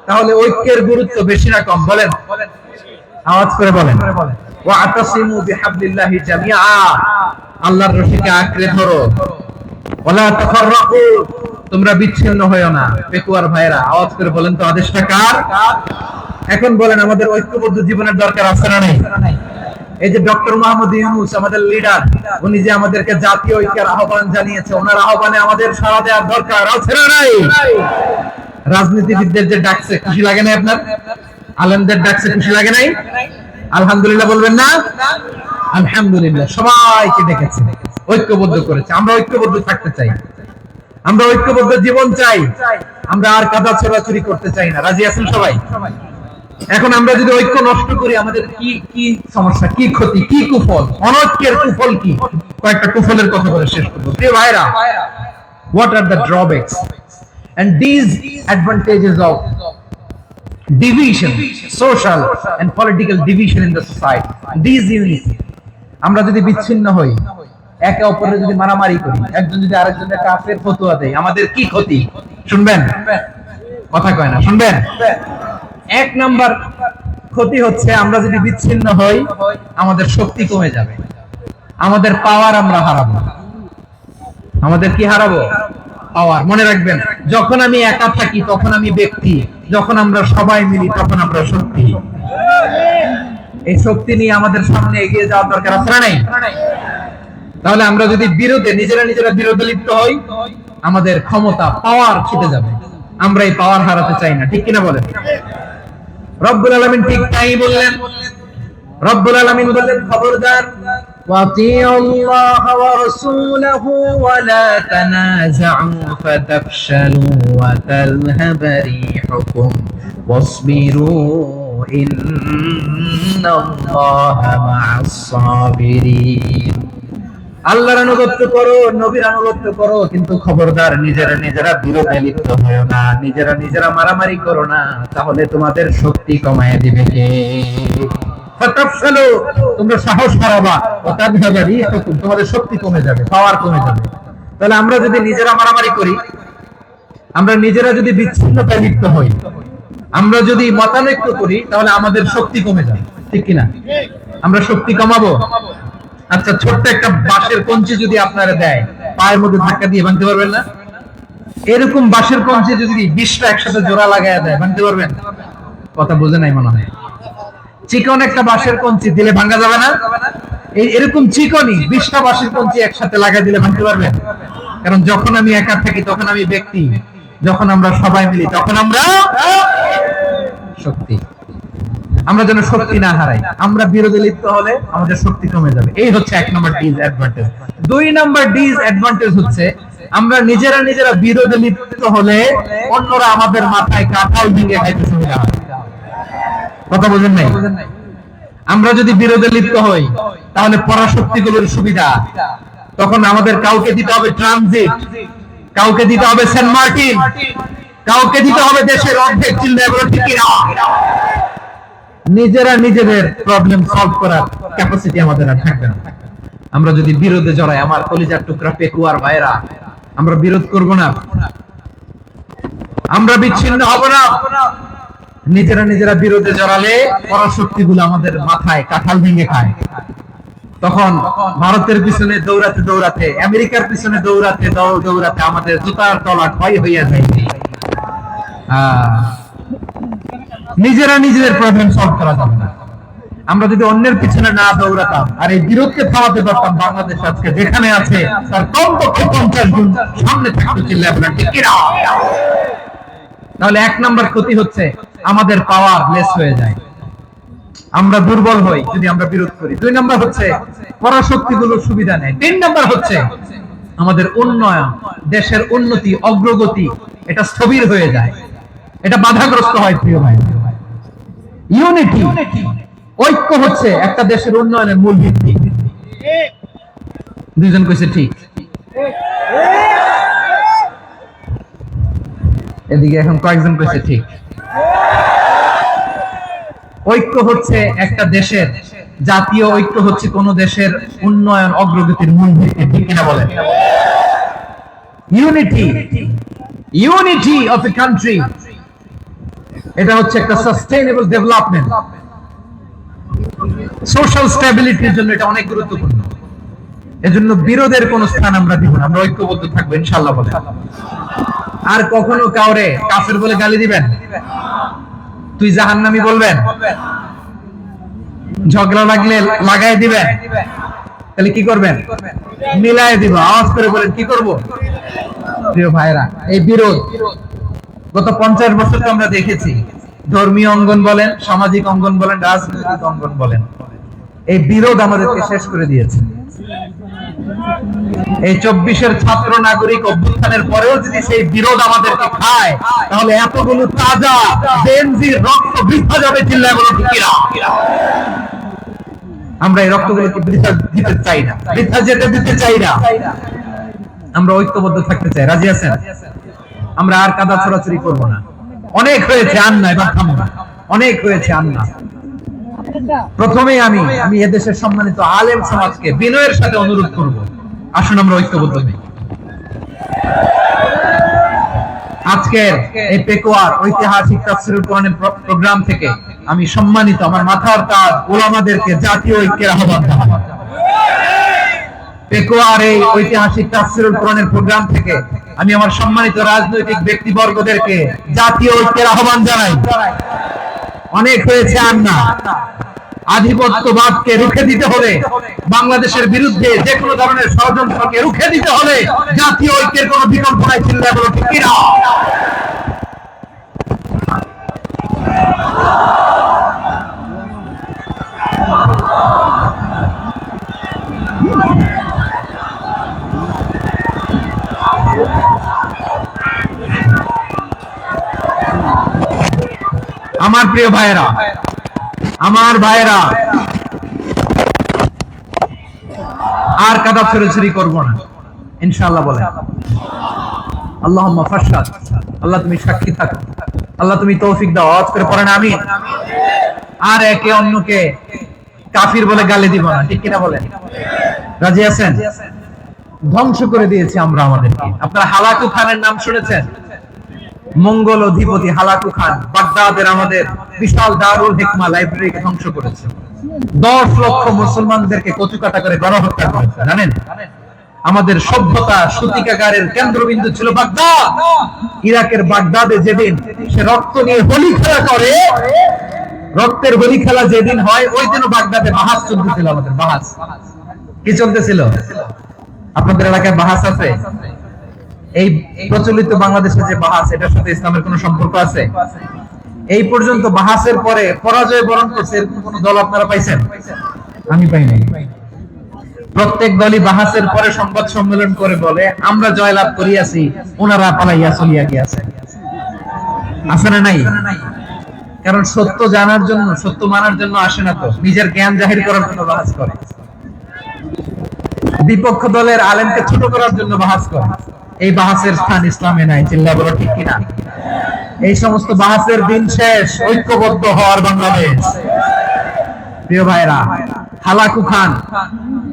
[SPEAKER 1] তাহলে ঐক্যের গুরুত্ব বেশি না কম? বলেন, আওয়াজ করে বলেন। ওয়াতাসিমু বিহাবলিল্লাহি জামিআ, আল্লাহর রশিকে আঁকড়ে ধরো। ওয়ালা তাফাররাকু, তোমরা বিচ্ছিন্ন হয়ো না। পেকুয়ার ভাইরা আওয়াজ করে বলেন তো, আদেশটা কার? এখন বলেন, আমাদের ঐক্যবদ্ধ জীবনের দরকার আছে না নেই? এই যে ডক্টর মোহাম্মদ ইউনূস আমাদের লিডার, উনি যে আমাদেরকে জাতীয় ঐক্যের আহ্বান জানিয়েছে, ওনার আহ্বানে আমাদের সাড়া দেওয়ার দরকার আছে না নাই? রাজনীতিবিদদের যে ডাকছে, খুশি লাগে না আপনার? আলেমদের ডাকছে, খুশি লাগে নাই? আলহামদুলিল্লাহ বলবেন না? আলহামদুলিল্লাহ, সবাইকে ডেকেছে, ঐক্যবদ্ধ করেছে। আমরা ঐক্যবদ্ধ থাকতে চাই, আমরা ঐক্যবদ্ধ জীবন চাই, আমরা আর কাদা ছোড়াছুরি করতে চাই না। রাজি আছেন সবাই? এখন আমরা যদি ঐক্য নষ্ট করি, আমাদের কি কি সমস্যা, কি ক্ষতি, কি কুফল? অনৈক্যের কুফল কি? কয়েকটা কুফলের কথা বলে শেষ করব। প্রিয় ভাইরা, what are the drawbacks and these advantages of division, social and political division in the society, these unity? আমরা যদি বিচ্ছিন্ন হই,
[SPEAKER 3] একে অপরের যদি মারামারি করি, একজন যদি আরেকজনের কাফের ফতোয়া দেয়, আমাদের কি ক্ষতি? শুনবেন? কথা কয় না, শুনবেন? এক নাম্বার ক্ষতি হচ্ছে আমরা যদি বিচ্ছিন্ন হই, আমাদের শক্তি কমে যাবে, আমাদের পাওয়ার আমরা হারাবো। আমাদের কি হারাবো? পাওয়ার। মনে রাখবেন, যখন আমি একা থাকি তখন আমি ব্যক্তি, যখন আমরা সবাই মিলি তখন আমরা শক্তি। এই শক্তি নিয়ে আমাদের সামনে এগিয়ে যাওয়ার দরকার আছে না নাই? তাহলে আমরা যদি বিরোধে নিজেরা বিরোধে লিপ্ত হই, আমাদের ক্ষমতা, পাওয়ার ছুটে যাবে। আমরা এই পাওয়ার হারাতে চাই না, ঠিক কিনা বলেন? রব্বুল আলামিন ঠিক তাই বললেন। রব্বুল আলামিন বললেন, খবরদার, ওয়াতিউ আল্লাহ ওয়া রাসূলাহু ওয়া লা তানাযাউ ফাতাফশালু ওয়া তাযহাবা রিহুকুম ওয়াসবিরু ইন্নাল্লাহা মা'আস সাবিরিন। আল্লাহর আনুগত্য করো, নবীর আনুগত্য করো, কিন্তু খবরদার নিজেরা বিরোধে লিপ্ত হয়ো না, নিজেরা মারামারি করো না, তাহলে তোমাদের শক্তি কমায় দিবে কে? ফাতাফশালু, তোমরা সাহস হারাবা, ওয়া তাযহাবা রিহুকুম, তোমাদের শক্তি কমে যাবে, পাওয়ার কমে যাবে। তাহলে আমরা যদি নিজেরা মারামারি করি, আমরা নিজেরা যদি বিচ্ছিন্নতায় লিপ্ত হই, আমরা যদি মতানৈক্য করি, তাহলে আমাদের শক্তি কমে যাবে, ঠিক কিনা? আমরা শক্তি কমাবো। আচ্ছা, ছোট্ট একটা বাঁশের কঞ্চি যদি আপনারা দেয়, পায়ের মধ্যে ধাক্কা দিয়ে ভাঙতে পারবেন না? এরকম বাঁশের কঞ্চি যদি 20টা একসাথে জোড়া লাগায় দেয়, ভাঙতে পারবেন? কথা বুঝে নাই মনে হয়। চিকন একটা বাঁশের কঞ্চি দিলে ভাঙা যাবে না? এরকম চিকনই 20টা বাঁশের কঞ্চি একসাথে লাগাই দিলে ভাঙতে পারবেন? কারণ যখন আমি একা থাকি তখন আমি ব্যক্তি, যখন আমরা সবাই মিলি তখন আমরা শক্তি। আমরা যেন শক্তি না হারাই। আমরা বিরোধে লিপ্ত হলে আমাদের শক্তি কমে যাবে। এই হচ্ছে 1 নম্বর ডিসঅ্যাডভান্টেজ। 2 নম্বর ডিসঅ্যাডভান্টেজ হচ্ছে আমরা নিজেরা বিরোধে লিপ্ত হলে অন্যরা আমাদের মাথায় কাঁঠাল ভেঙে খাইতে সুবিধা হয়। কথা বুঝেন নাই? আমরা যদি বিরোধে লিপ্ত হই তাহলে পরাশক্তিগুলোর সুবিধা, তখন আমাদের কাউকে দিতে হবে ট্রানজিট, কাউকে দিতে হবে সেন্ট মার্টিন, কাউকে দিতে হবে দেশের অর্ধেক চিল্লায় বলে ঠিক কিনা? নিজেদের প্রবলেম সলভ করার ক্যাপাসিটি আমাদের আর থাকবে না। আমরা যদি বিরোধে জড়াই, আমার কলিজার টুকরা পেকুয়ার ভাইরা, আমরা বিরোধ করব না, আমরা বিচ্ছিন্ন হব না। নিজেরা বিরোধে জড়ালে পরাশক্তিগুলো আমাদের মাথায় কাঁঠাল ভেঙে খায়। তখন ভারতের পিছনে দৌড়াতে, আমেরিকার পিছনে দৌড়াতে আমাদের জুতার তলা ক্ষয় হইয়া যায়। নিজেদের প্রবলেম সলভ করা যাবে না। আমরা যদি অন্যের পিছনে না দৌড়াতাম আর এই বিরোধকে থামাতে পারতাম, বাংলাদেশ আজকে যেখানে আছে তার কমপক্ষে 50 গুণ সামনে থাকতে ছিল। তাহলে 1 নম্বর ক্ষতি হচ্ছে আমাদের পাওয়ার লেস হয়ে যায়, আমরা দুর্বল হই যদি আমরা বিরোধ করি। 2 নম্বর হচ্ছে পরাশক্তিগুলোর সুবিধা নেয়। 3 নম্বর হচ্ছে আমাদের উন্নয়ন, দেশের উন্নতি, অগ্রগতি, এটা স্থবির হয়ে যায়, এটা বাধাগ্রস্ত হয়। প্রিয় ভাই, ইউনিটি, ঐক্য হচ্ছে একটা দেশের উন্নয়নের মূল ভিত্তি। দুইজন কইছে ঠিক। এদিকে এখন কয়েকজন কইছে ঠিক। ঐক্য হচ্ছে একটা দেশের, জাতীয় ঐক্য হচ্ছে কোন দেশের উন্নয়ন, অগ্রগতির মূল ভিত্তি, ঠিক কিনা বলেন? ইউনিটি অফ এ কান্ট্রি, এটা হচ্ছে একটা সাস্টেইনেবল ডেভেলপমেন্ট, সোশ্যাল স্ট্যাবিলিটির জন্য এটা অনেক গুরুত্বপূর্ণ। এজন্য বিরোধের কোন স্থান আমরা দিব না, আমরা ঐক্যবদ্ধ থাকবো ইনশাআল্লাহ বলে। আর কখনো কাউরে কাফের বলে গালি দিবেন, তুই জাহান্নামী বলবেন, ঝগড়া লাগলে লাগাই দিবেন, তাহলে কি করবেন? মিলাই দিব। আওয়াজ করে বলেন কি করব? প্রিয় ভাইরা, এই বিরোধ গত 50 বছর আমরা দেখেছি। ধর্মীয় অঙ্গন বলেন, সামাজিক অঙ্গন বলেন, রাজনৈতিক অঙ্গন বলেন, এই বিরোধ আমাদেরকে শেষ করে দিয়েছে। এই 24-এর ছাত্র নাগরিক অভ্যুত্থানের পরেও যদি সেই বিরোধ আমাদেরকে খায়, তাহলে এতগুলো তাজা জেনজির রক্ত বৃথা যাবে। চিল্লায় বলে ঠিক কিনা? আমরা এই রক্তগুলোকে বৃথা দিতে চাই না, বৃথা যেতে দিতে চাই না। আমরা ঐক্যবদ্ধ থাকতে চাই। রাজি আছেন? আমরা আর কাদা ছড়াছড়ি করবো না। অনেক হয়েছে, আন্না, এবার থামো না। অনেক হয়েছে, আন্না। প্রথমে আমি এদেশের সম্মানিত আলেম সমাজকে বিনয়ের সাথে অনুরোধ করব, আসুন আমরা ঐক্যবদ্ধ হই। আজকের এই পেকুয়ার ঐতিহাসিক তাফসীরুল কোরআনের প্রোগ্রাম থেকে আমি সম্মানিত আমার মাথার তাজ উলামাদেরকে জাতীয় ঐক্যের আহ্বান জানাই। পেকুয়ার এই ঐতিহাসিক তাফসীরুল কোরআনের প্রোগ্রাম থেকে আমি আমার সম্মানিত রাজনৈতিক ব্যক্তিবর্গদেরকে জাতীয় ঐক্যের আহ্বান জানাই। অনেক হয়েছে আর না, আধিপত্যবাদকে রুখে দিতে হলে, বাংলাদেশের বিরুদ্ধে যে কোনো ধরনের ষড়যন্ত্রকে রুখে দিতে হলে জাতীয় ঐক্যের কোনো বিকল্প নাই। চিল্লায় বলো ঠিক কিনা? আমার প্রিয় ভাইয়েরা, আমার ভাইয়েরা, আর কাদা ছড়াছড়ি করব না ইনশাআল্লাহ। বলেন আল্লাহুম্মা ফাশহাদ। আল্লাহ তুমি সাক্ষী থাকো, আল্লাহ তুমি তৌফিক দাও। আওয়াজ করে পড়েন আমিন। আর একে অন্যকে কাফির বলে গালি দিব না, ঠিক কিনা বলেন? রাজি আছেন? ধ্বংস করে দিয়েছি আমরা আমাদেরকে। আপনারা হালাকু খানের নাম শুনেছেন? মঙ্গল অধিপতি হালাকু খান বাগদাদের আমাদের বিশাল দারুল হিকমা লাইব্রেরিকে ধ্বংস করেছে। 10 লক্ষ মুসলমানদেরকে কচুকাটা করে গণহত্যা করেছে। জানেন, আমাদের সভ্যতা সূতিকাগারের কেন্দ্রবিন্দু ছিল বাগদাদ। ইরাকের বাগদাদে যেদিন সে রক্ত নিয়ে হোলি খেলা করে, রক্তের হোলি খেলা যেদিন হয়, ওই দিনও বাগদাদে বাহাস চলতেছিল। আমাদের বাহাস কি চলতেছিল? আপনাদের এলাকায় বাহাস আছে? এই প্রচলিত বাংলাদেশের যে বাহাস, এটার সাথে ইসলামের কোন সম্পর্ক আছে? এই পর্যন্ত বাহাসের পরে পরাজয় বরণ করছে কোন দল আপনারা পাইছেন? আমি পাই নাই। প্রত্যেক দলই বাহাসের পরে সংবাদ সম্মেলন করে বলে আমরা জয়লাভ করিয়াছি, ওনারা পালাইয়া চলিয়া গিয়াছে। আছে না নাই? কারণ সত্য জানার জন্য, সত্য মানার জন্য আসে না, তো নিজের জ্ঞান জাহির করার জন্য বাহাস করে। বিপক্ষ দলের আলেমকে ছোট করার জন্য বাহাস করে। এই বাহাসের স্থান ইসলামে নাই। চিল্লা বলো ঠিক কিনা? এই সমস্ত বাহাসের দিন শেষ। ঐক্যবদ্ধ হওয়ার বাংলাদেশ। প্রিয় ভাইরা, হালাকু খান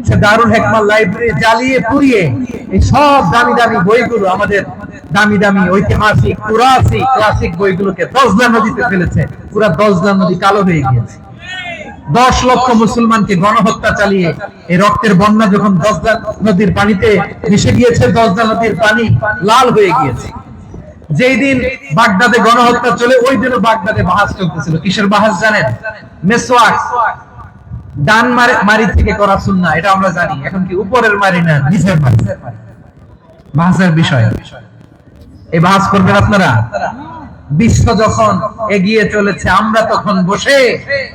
[SPEAKER 3] সে দারুল হিকমা লাইব্রেরি জ্বালিয়ে পুড়িয়ে এই সব দামি দামি বইগুলো, আমাদের দামি দামি ঐতিহাসিক পুরাসি ক্লাসিক বইগুলোকে দজলা নদীতে ফেলেছে। পুরা দজলা নদী কালো হয়ে গিয়েছে। 10 লক্ষ মুসলমানকে গণহত্যা চালিয়ে এই রক্তের বন্যা যখন দজলা নদীর পানিতে মিশে গিয়েছে, দজলা নদীর পানি লাল হয়ে গিয়েছে। যেই দিন বাগদাদে গণহত্যা চলে, ওই দিনও বাগদাদে বাহাস চলতেছিল। কিসের বাহাস জানেন? মেসওয়াক, ডান মারি থেকে করা সুন্নাহ, এটা আমরা জানি। এখন কি উপরের মারি না নিচের মারি? বাহাসের বিষয়। এই বাহাস করবেন আপনারা? বিশ্ব যখন এগিয়ে চলেছে, আমরা তখন বসে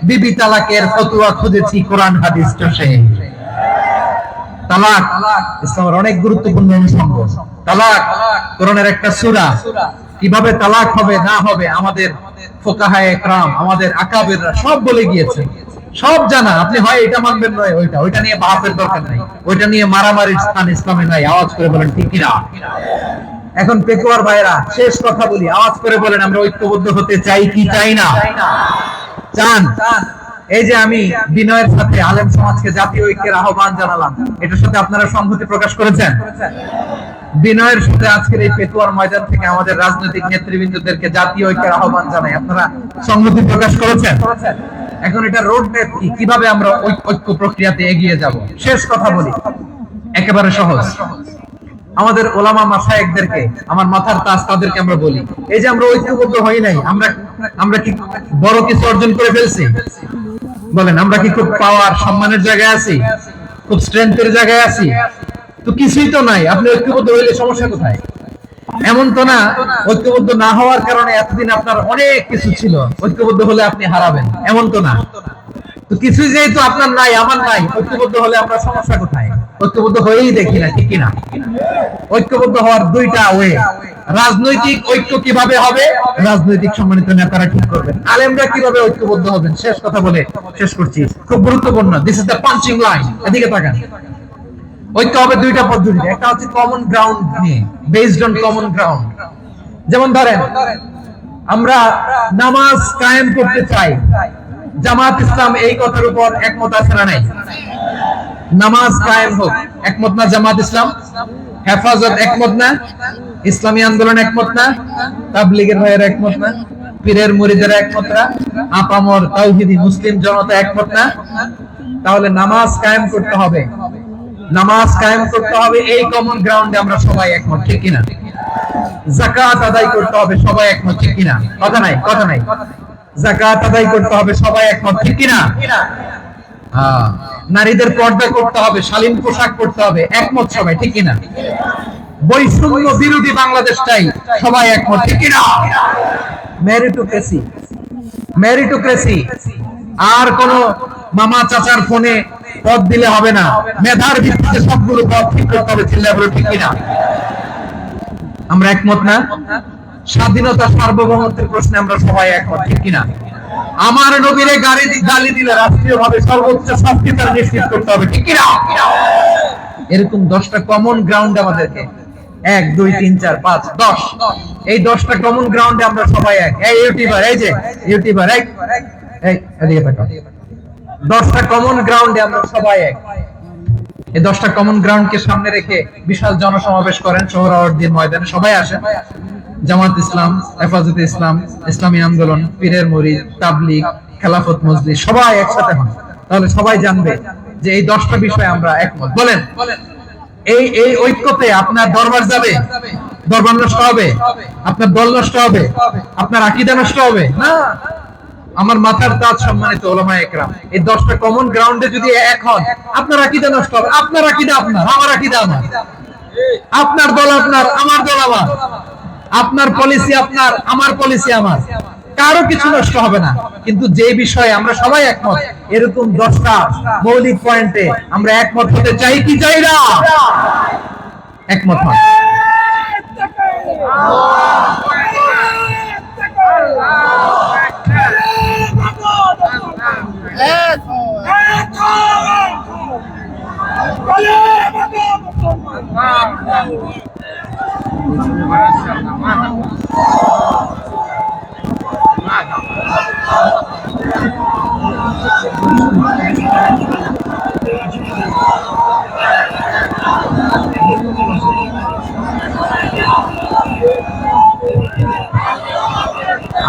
[SPEAKER 3] বিবি তালাকের ফতোয়া খুঁজেছি কোরআন হাদিস চষে। তালাক ইসলামের অনেক গুরুত্বপূর্ণ অনুষঙ্গ। তালাক কোরআনের একটা সূরা। কিভাবে তালাক হবে না হবে আমাদের ফুকাহায়ে ইকরাম, আমাদের আকাবেররা সব বলে গিয়েছে, সব জানা। আপনি হয় এটা মানবেন নয় ওইটা। ওইটা নিয়ে বাহাসের দরকার নাই, ওইটা নিয়ে মারামারির স্থান ইসলামে নাই। আওয়াজ করে বলেন ঠিক কিনা? এখন পেকুয়ার ভাইরা, শেষ কথা বলি, আওয়াজ করে বলেন আমরা ঐক্যবদ্ধ হতে চাই কি চাই না? চান? এই যে আমি বিনয়ের সাথে আলেম সমাজকে জাতীয় ঐক্যের আহ্বান জানালাম, এটার সাথে আপনারা সংহতি প্রকাশ করেছেন? বিনয়ের সাথে আজকের এই পেকুয়ার ময়দান থেকে আমাদের রাজনৈতিক নেতৃবৃন্দদেরকে জাতীয় ঐক্যের আহ্বান জানাই, আপনারা সংহতি প্রকাশ করেছেন? এখন এটা রোড ম্যাপ কি, কিভাবে আমরা ঐক্য প্রক্রিয়াতে এগিয়ে যাব? শেষ কথা বলি, একেবারে সহজ। আমাদের ওলামা মাশায়েখদেরকে, আমার মাথার তাজ তাদেরকে আমরা বলি, এই যে আমরা ঐক্যবদ্ধ হই নাই, আমরা কি বড় কিছু অর্জন করে ফেলছি? বলেন, আমরা কি খুব পাওয়ার সম্মানের জায়গায় আছি? খুব স্ট্রেংথের জায়গায় আছি? তো কিছুই তো নাই। আপনি ঐক্যবদ্ধ হইলে সমস্যা কোথায়? এমন তো না ঐক্যবদ্ধ না হওয়ার কারণে এতদিন আপনার অনেক কিছু ছিল, ঐক্যবদ্ধ হলে আপনি হারাবেন, এমন তো না। তো কিছুই যেহেতু আপনার নাই, আমার নাই, ঐক্যবদ্ধ হলে আমরা সমস্যা কোথায়? ঐক্যবদ্ধ হয়েই দেখি না, ঠিক কিনা? ঐক্যবদ্ধ হওয়ার দুইটা ওয়ে। রাজনৈতিক ঐক্য কিভাবে হবে? রাজনৈতিক সম্মানিত নেতারা ঠিক করবেন। আলেমরা কিভাবে ঐক্যবদ্ধ হবেন? শেষ কথা বলে শেষ করছি, খুব গুরুত্বপূর্ণ। This is the punching line. এদিকে তাকান। ঐক্য হবে দুইটা পদ্ধতিতে। একটা হচ্ছে কমন গ্রাউন্ড নিয়ে, বেসড অন কমন গ্রাউন্ড। যেমন ধরেন, আমরা নামাজ কায়েম করতে চাই, জামাত ইসলাম এই কথার উপর একমত আছে না নাই? নামাজ কায়েম হোক, একমত না জামাত ইসলাম? হেফাজত একমত না? ইসলামী আন্দোলন একমত না? তাবলীগের ভাইয়েরা একমত না? পীরের মুরিদেরা একমত না? আপামর তাওহীদি মুসলিম জনতা একমত না? তাহলে নামাজ কায়েম করতে হবে, নামাজ কায়েম করতে হবে, এই কমন গ্রাউন্ডে আমরা সবাই একমত, ঠিক কিনা? যাকাত আদায় করতে হবে, সবাই একমত, ঠিক কিনা? কথা নাই, কথা নাই। যাকাত আদায় করতে হবে, সবাই একমত, ঠিক কিনা? হ্যাঁ। নারীদের পর্দা করতে হবে, শালীন পোশাক পরতে হবে, একমত সবাই, ঠিক কিনা? বৈষম্য বিরোধী বাংলাদেশ চাই, সবাই একমত, ঠিক কিনা? মেরিটোক্রেসি, মেরিটোক্রেসি, আর কোন মামা চাচার ফোনে পদ দিলে হবে না, মেধার ভিত্তিতে সবগুলো পদ ঠিক করতে হবে, চিল্লায় বলো ঠিক কিনা? আমরা একমত না? স্বাধীনতা সার্বভৌমত্বের প্রশ্নে আমরা সবাই একমত, ঠিক কিনা? আমার নবীরে গালি দিলে রাষ্ট্রীয়ভাবে সর্বোচ্চ শাস্তি তার নিশ্চিত করতে হবে, ঠিক কিনা? এরকম 10টা কমন গ্রাউন্ড আমাদেরকে, 1 2 3 4 5 10, এই 10টা কমন গ্রাউন্ডে আমরা সবাই এক। এই ইউটিউবার, এই যে ইউটিউবার, এই এদিকে তাকাও, 10টা কমন গ্রাউন্ডে আমরা সবাই এক। এই 10টা কমন গ্রাউন্ডকে সামনে রেখে বিশাল জনসমাবেশ করেন সোহরাওয়ার্দীর ময়দানে, সবাই আসেন। জামাত ইসলাম, হেফাজতে ইসলাম, ইসলামী আন্দোলন, পীরের মুরিদ, তাবলীগ, খেলাফত মজলিস, সবাই একসাথে হন, তাহলে সবাই জানবে যে এই 10টা বিষয়ে আমরা একমত। বলেন, এই এই ঐক্যতে আপনার দরবার যাবে? দরবার নষ্ট হবে? আপনার দল নষ্ট হবে? আপনার আকীদা নষ্ট হবে? না। আমার মাথার তাজ সম্মানিত উলামায়ে কেরাম, এই 10টা কমন গ্রাউন্ডে যদি এক হন, আপনার আকীদা নষ্ট হবে? আপনার আকীদা আপনার, আমার আকীদা আমার, আপনার দল আপনার, আমার দল আমার, আপনার পলিসি আপনার, আমার পলিসি আমার, কারো কিছু নষ্ট হবে না। কিন্তু যে বিষয়ে আমরা সবাই একমত, এরকম 10টা মৌলিক পয়েন্টে আমরা একমত হতে চাই কি চাই না? একমত হন।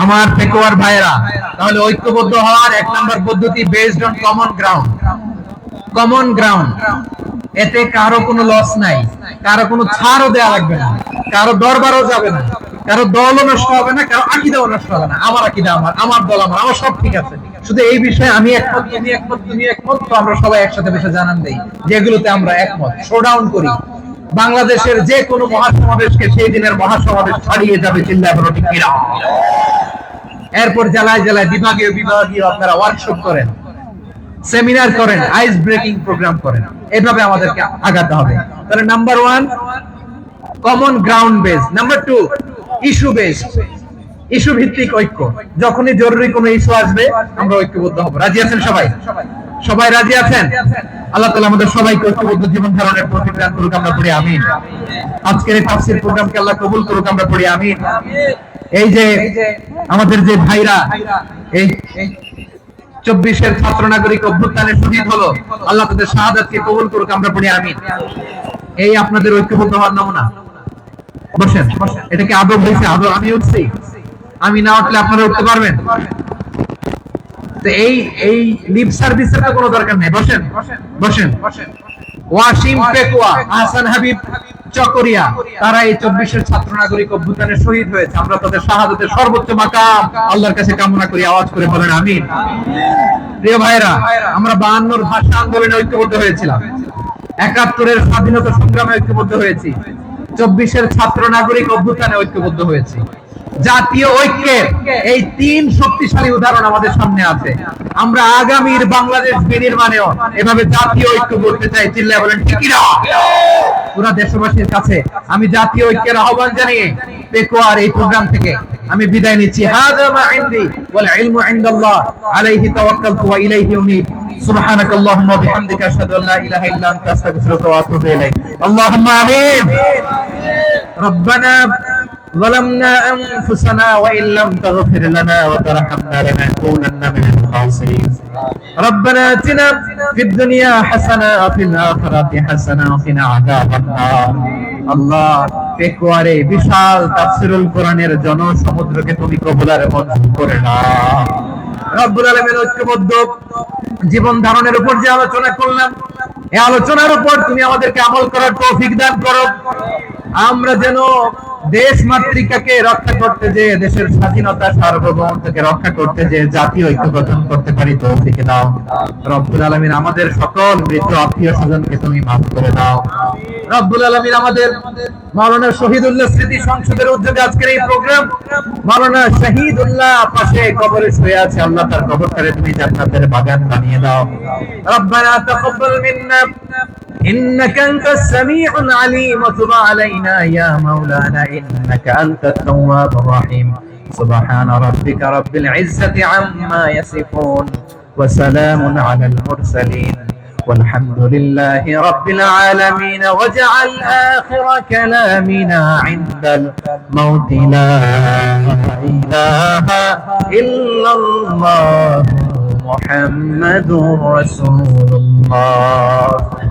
[SPEAKER 3] আমার পেকুয়ার ভাইরা, তাহলে ঐক্যবদ্ধ হওয়ার 1 নম্বর পদ্ধতি based on common ground. Common ground, এতে কারো কোনো লস নাই, কারো কোনো ছাড়ও দেয়া লাগবে না, কারো দরবারও যাবে না, কারো দলও নষ্ট হবে না, কারো আকীদাও নষ্ট হবে না। আমার আকীদা আমার, আমার দল আমার, আমার সব ঠিক আছে। শুধু এই বিষয়ে আমি একমত, তুমি একমত, তুমি একমত, তো আমরা সবাই একসাথে বসে জানান দেই যেগুলোতে আমরা একমত, শোডাউন করি। বাংলাদেশের যে কোনো মহাসমাবেশকে সেই দিনের মহাসমাবেশ ছাড়িয়ে যাবে, চিল্লায় বলো ঠিক কিনা? এরপর জেলায় জেলায় বিভাগীয় বিভাগীয় আপনারা ওয়ার্কশপ করেন, সেমিনার করেন, আইস ব্রেকিং প্রোগ্রাম করেন, এভাবে আমাদেরকে আগাতে হবে। তাহলে number 1 common ground base, number 2 issue base, issue ভিত্তিক ঐক্য। যখনই জরুরি কোনো ইস্যু আসবে আমরা ঐক্যবদ্ধ হব। রাজি আছেন সবাই? সবাই রাজি আছেন? আল্লাহ তাআলা আমাদের সবাইকে ঐক্যবদ্ধ জীবন ধারণের তৌফিক দান করুক, আমরা পড়ি আমিন। আজকের এই তাফসীর প্রোগ্রামকে আল্লাহ কবুল করুক, আমরা পড়ি আমিন। এই যে আমাদের যে ভাইরা এই 24-এর ছাত্র নাগরিক অভ্যুত্থানে শহীদ হলো, আল্লাহ তাদের শাহাদাতকে কবুল করুক, আমরা পড়ি আমিন। এই আপনাদের ঐক্যবদ্ধ হওয়ার নমুনা। বসেন, এটা কি আদব হয়েছে? আদব আমি উঠছি, আমি না উঠলে আপনারা উঠতে পারবেন? তো এই লিপ সার্ভিসের তো কোনো দরকার নেই। বসেন বসেন। ওয়াসিম পেকুয়া, আহসান হাবিব চকরিয়া, তারা এই 24-এর ছাত্র নাগরিক অভ্যুত্থানে শহীদ হয়েছে। আমরা তাদের শাহাদাতের সর্বোচ্চ মাকাম আল্লাহর কাছে কামনা করি। আওয়াজ করে বলেন আমিন। প্রিয় ভাইরা, আমরা 52-র ভাষা আন্দোলনে ঐক্যবদ্ধ হয়েছিলাম, 71-এর স্বাধীনতা সংগ্রামে ঐক্যবদ্ধ হয়েছি, 24-এর ছাত্র নাগরিক অভ্যুত্থানে ঐক্যবদ্ধ হয়েছি। জাতীয় ঐক্যের এই 3 শক্তিশালী উদাহরণ আমাদের সামনে আছে। আমরা আগামীর বাংলাদেশ বিনির্মাণেও এভাবে জাতীয় ঐক্য করতে চাই, চিল্লায় বলেন ঠিক কিনা? পুরো দেশবাসীর কাছে আমি জাতীয় ঐক্যের আহ্বান জানিয়ে পেকুয়ার এই প্রোগ্রাম থেকে আমি বিদায় নিচ্ছি। হাযা মা ইনদি ওয়াল ইলমু ইনদাল্লাহ, আলাইহি তাওয়াক্কালতু ওয়া ইলাইহি উনীব। সুবহানাকাল্লাহুম্মা ওয়া বিহামদিকা আশহাদু আল্লা ইলাহা ইল্লা আনতা আস্তাগফিরুকা ওয়া আতুবু ইলাইক। আল্লাহুম্মা আমিন। রব্বানা ظلمنا أنفسنا وإن لم تغفر لنا وترحمنا لنكونن من الخاسرين ربنا آتنا في الدنيا حسنة وفي الآخرة حسنة وقنا عذاب النار আল্লাহ পেকুয়ারে বিশাল তাফসীরুল কোরআনের জনসমুদ্রকে তুমি কবুলার মঞ্জুর করে নাও রব্বুল আলামিন ঐক্যবদ্ধ জীবন ধারণের উপর যে আলোচনা করলাম এই আলোচনার উপর তুমি আমাদেরকে আমল করার তৌফিক দান করো আমরা যেন দেশ মাতৃকাকে রক্ষা করতে যে দেশের স্বাধীনতা সার্বভৌমত্বকে রক্ষা করতে যে জাতীয় ঐক্য গঠন করতে পারি তৌফিক দাও রব্বুল আলামিন আমাদের সকল মৃত আত্মীয় স্বজনকে তুমি মাফ করে দাও রব্বুল আলামিন আমাদের মাওলানা শহীদুল্লাহ স্মৃতি সংসদের উদ্যোগে আজকের এই প্রোগ্রাম মাওলানা শহীদুল্লাহ পাশে কবরে শুয়ে আছে আল্লাহ তার কবরটারে তুমি জান্নাতের বাগান বানিয়ে দাও রব্বানা তাকাব্বাল মিন্না إنك أنت السميع العليم وتب علينا يا مولانا إنك أنت التواب الرحيم سبحان ربك رب العزة عما يصفون وسلام على المرسلين والحمد لله رب العالمين واجعل آخر كلامنا عند الموت لا إله إلا الله محمد رسول الله